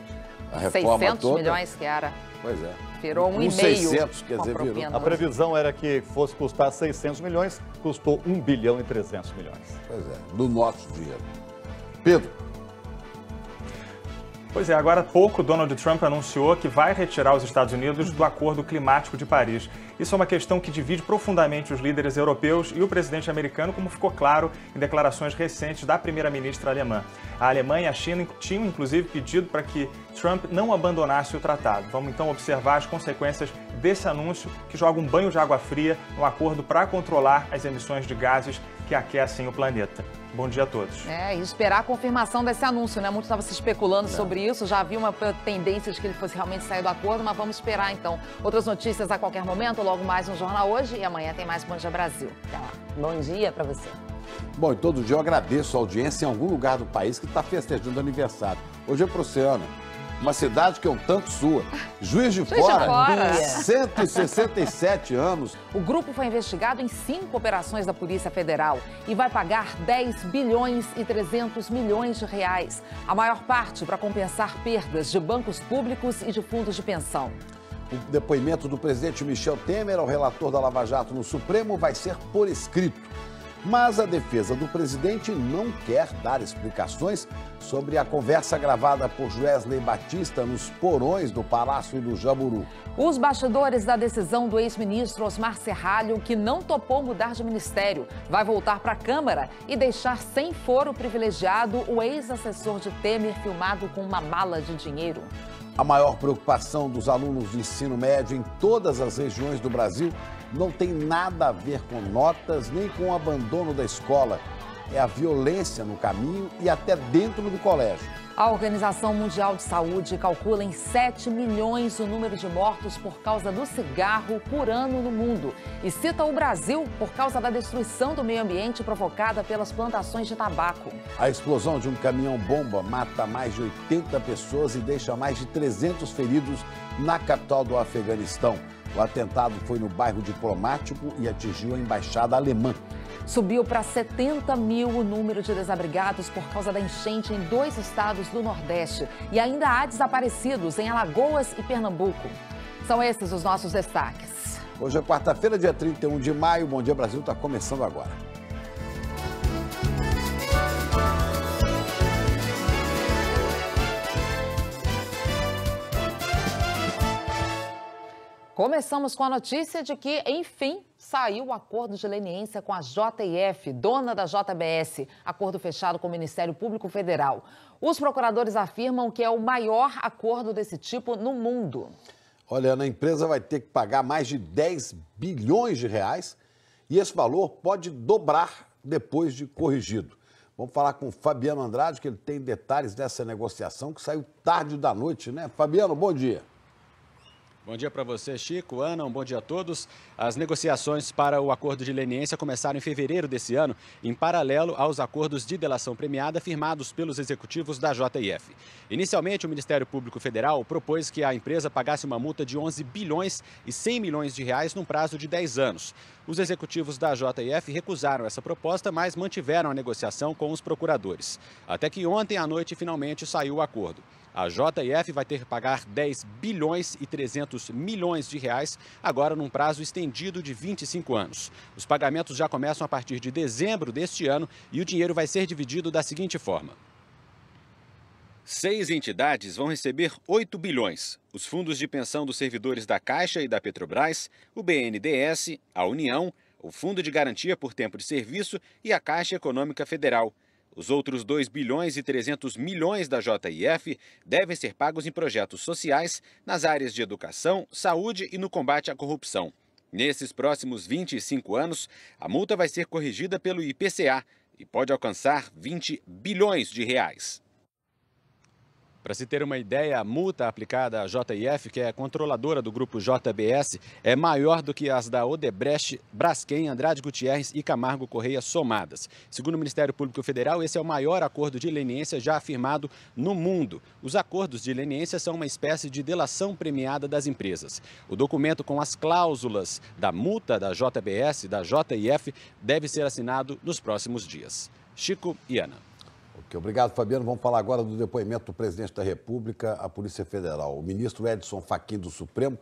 a reforma 600 toda. milhões que era. Pois é. Virou 1,5. 600, quer dizer, virou. A previsão era que fosse custar 600 milhões, custou 1 bilhão e 300 milhões. Pois é, do nosso dinheiro. Pedro. Pois é, agora há pouco Donald Trump anunciou que vai retirar os Estados Unidos do Acordo Climático de Paris. Isso é uma questão que divide profundamente os líderes europeus e o presidente americano, como ficou claro em declarações recentes da primeira-ministra alemã. A Alemanha e a China tinham, inclusive, pedido para que Trump não abandonasse o tratado. Vamos, então, observar as consequências desse anúncio, que joga um banho de água fria no acordo para controlar as emissões de gases que aquecem o planeta. Bom dia a todos. E esperar a confirmação desse anúncio, né? Muito estava se especulando sobre isso, já havia uma tendência de que ele fosse realmente sair do acordo, mas vamos esperar, então. Outras notícias a qualquer momento, logo mais no Jornal Hoje, e amanhã tem mais Bom Dia Brasil. Até lá. Bom dia para você. Bom, e todo dia eu agradeço a audiência em algum lugar do país que está festejando aniversário. Hoje é para o Oceano, uma cidade que é um tanto sua. Juiz de Fora, 167 anos. O grupo foi investigado em 5 operações da Polícia Federal e vai pagar 10 bilhões e 300 milhões de reais. A maior parte para compensar perdas de bancos públicos e de fundos de pensão. O depoimento do presidente Michel Temer ao relator da Lava Jato no Supremo vai ser por escrito. Mas a defesa do presidente não quer dar explicações sobre a conversa gravada por Wesley Batista nos porões do Palácio do Jaburu. Os bastidores da decisão do ex-ministro Osmar Serralho, que não topou mudar de ministério, vai voltar para a Câmara e deixar sem foro privilegiado o ex-assessor de Temer filmado com uma mala de dinheiro. A maior preocupação dos alunos do ensino médio em todas as regiões do Brasil não tem nada a ver com notas nem com o abandono da escola. É a violência no caminho e até dentro do colégio. A Organização Mundial de Saúde calcula em 7 milhões o número de mortos por causa do cigarro por ano no mundo. E cita o Brasil por causa da destruição do meio ambiente provocada pelas plantações de tabaco. A explosão de um caminhão-bomba mata mais de 80 pessoas e deixa mais de 300 feridos na capital do Afeganistão. O atentado foi no bairro Diplomático e atingiu a embaixada alemã. Subiu para 70 mil o número de desabrigados por causa da enchente em 2 estados do Nordeste. E ainda há desaparecidos em Alagoas e Pernambuco. São esses os nossos destaques. Hoje é quarta-feira, dia 31 de maio. Bom Dia Brasil está começando agora. Começamos com a notícia de que, enfim, saiu o acordo de leniência com a JF, dona da JBS, acordo fechado com o Ministério Público Federal. Os procuradores afirmam que é o maior acordo desse tipo no mundo. Olha, a empresa vai ter que pagar mais de 10 bilhões de reais e esse valor pode dobrar depois de corrigido. Vamos falar com o Fabiano Andrade, que ele tem detalhes dessa negociação que saiu tarde da noite, né? Fabiano, bom dia. Bom dia para você, Chico, Ana, um bom dia a todos. As negociações para o acordo de leniência começaram em fevereiro desse ano, em paralelo aos acordos de delação premiada firmados pelos executivos da JF. Inicialmente, o Ministério Público Federal propôs que a empresa pagasse uma multa de 11 bilhões e 100 milhões de reais num prazo de 10 anos. Os executivos da JF recusaram essa proposta, mas mantiveram a negociação com os procuradores. Até que ontem à noite, finalmente, saiu o acordo. A JF vai ter que pagar 10 bilhões e 300 milhões de reais, agora num prazo estendido de 25 anos. Os pagamentos já começam a partir de dezembro deste ano e o dinheiro vai ser dividido da seguinte forma. 6 entidades vão receber 8 bilhões. Os fundos de pensão dos servidores da Caixa e da Petrobras, o BNDES, a União, o Fundo de Garantia por Tempo de Serviço e a Caixa Econômica Federal. Os outros 2 bilhões e 300 milhões da JF devem ser pagos em projetos sociais, nas áreas de educação, saúde e no combate à corrupção. Nesses próximos 25 anos, a multa vai ser corrigida pelo IPCA e pode alcançar 20 bilhões de reais. Para se ter uma ideia, a multa aplicada à JF, que é controladora do grupo JBS, é maior do que as da Odebrecht, Braskem, Andrade Gutierrez e Camargo Correia somadas. Segundo o Ministério Público Federal, esse é o maior acordo de leniência já firmado no mundo. Os acordos de leniência são uma espécie de delação premiada das empresas. O documento com as cláusulas da multa da JBS e da JF deve ser assinado nos próximos dias. Chico e Ana. Okay, obrigado, Fabiano. Vamos falar agora do depoimento do presidente da República à Polícia Federal. O ministro Edson Fachin do Supremo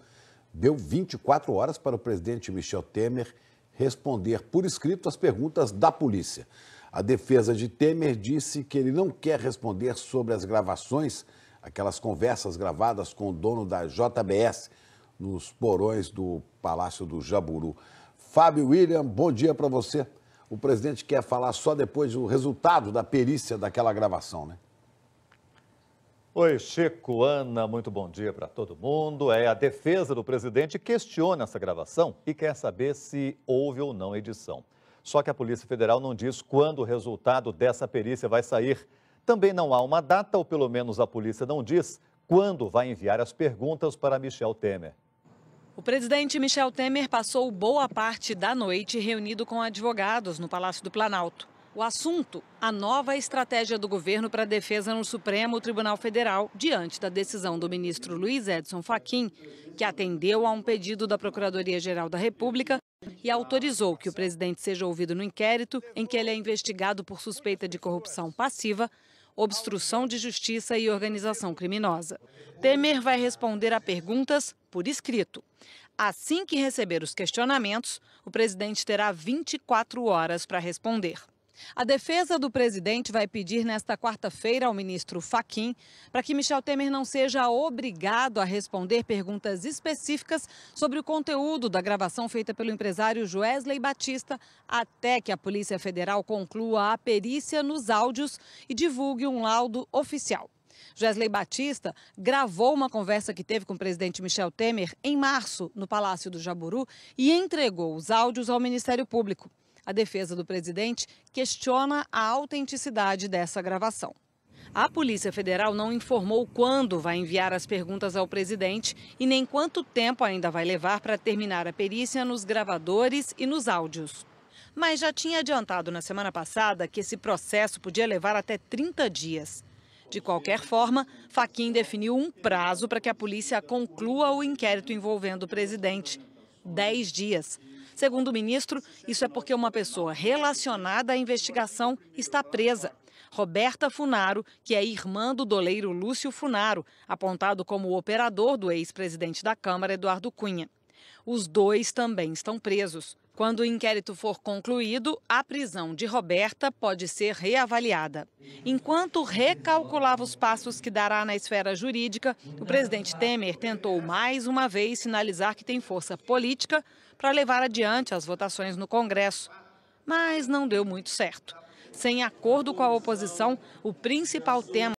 deu 24 horas para o presidente Michel Temer responder por escrito as perguntas da polícia. A defesa de Temer disse que ele não quer responder sobre as gravações, aquelas conversas gravadas com o dono da JBS nos porões do Palácio do Jaburu. Fábio William, bom dia para você. O presidente quer falar só depois do resultado da perícia daquela gravação, né? Oi, Chico, Ana, muito bom dia para todo mundo. A defesa do presidente questiona essa gravação e quer saber se houve ou não edição. Só que a Polícia Federal não diz quando o resultado dessa perícia vai sair. Também não há uma data, ou pelo menos a polícia não diz, quando vai enviar as perguntas para Michel Temer. O presidente Michel Temer passou boa parte da noite reunido com advogados no Palácio do Planalto. O assunto, a nova estratégia do governo para a defesa no Supremo Tribunal Federal, diante da decisão do ministro Luiz Edson Fachin, que atendeu a um pedido da Procuradoria-Geral da República e autorizou que o presidente seja ouvido no inquérito em que ele é investigado por suspeita de corrupção passiva, obstrução de justiça e organização criminosa. Temer vai responder a perguntas por escrito. Assim que receber os questionamentos, o presidente terá 24 horas para responder. A defesa do presidente vai pedir nesta quarta-feira ao ministro Fachin para que Michel Temer não seja obrigado a responder perguntas específicas sobre o conteúdo da gravação feita pelo empresário Joesley Batista até que a Polícia Federal conclua a perícia nos áudios e divulgue um laudo oficial. Joesley Batista gravou uma conversa que teve com o presidente Michel Temer em março no Palácio do Jaburu e entregou os áudios ao Ministério Público. A defesa do presidente questiona a autenticidade dessa gravação. A Polícia Federal não informou quando vai enviar as perguntas ao presidente e nem quanto tempo ainda vai levar para terminar a perícia nos gravadores e nos áudios. Mas já tinha adiantado na semana passada que esse processo podia levar até 30 dias. De qualquer forma, Fachin definiu um prazo para que a polícia conclua o inquérito envolvendo o presidente: 10 dias. Segundo o ministro, isso é porque uma pessoa relacionada à investigação está presa. Roberta Funaro, que é irmã do doleiro Lúcio Funaro, apontado como o operador do ex-presidente da Câmara, Eduardo Cunha. Os dois também estão presos. Quando o inquérito for concluído, a prisão de Roberta pode ser reavaliada. Enquanto recalculava os passos que dará na esfera jurídica, o presidente Temer tentou mais uma vez sinalizar que tem força política para levar adiante as votações no Congresso. Mas não deu muito certo. Sem acordo com a oposição, o principal tema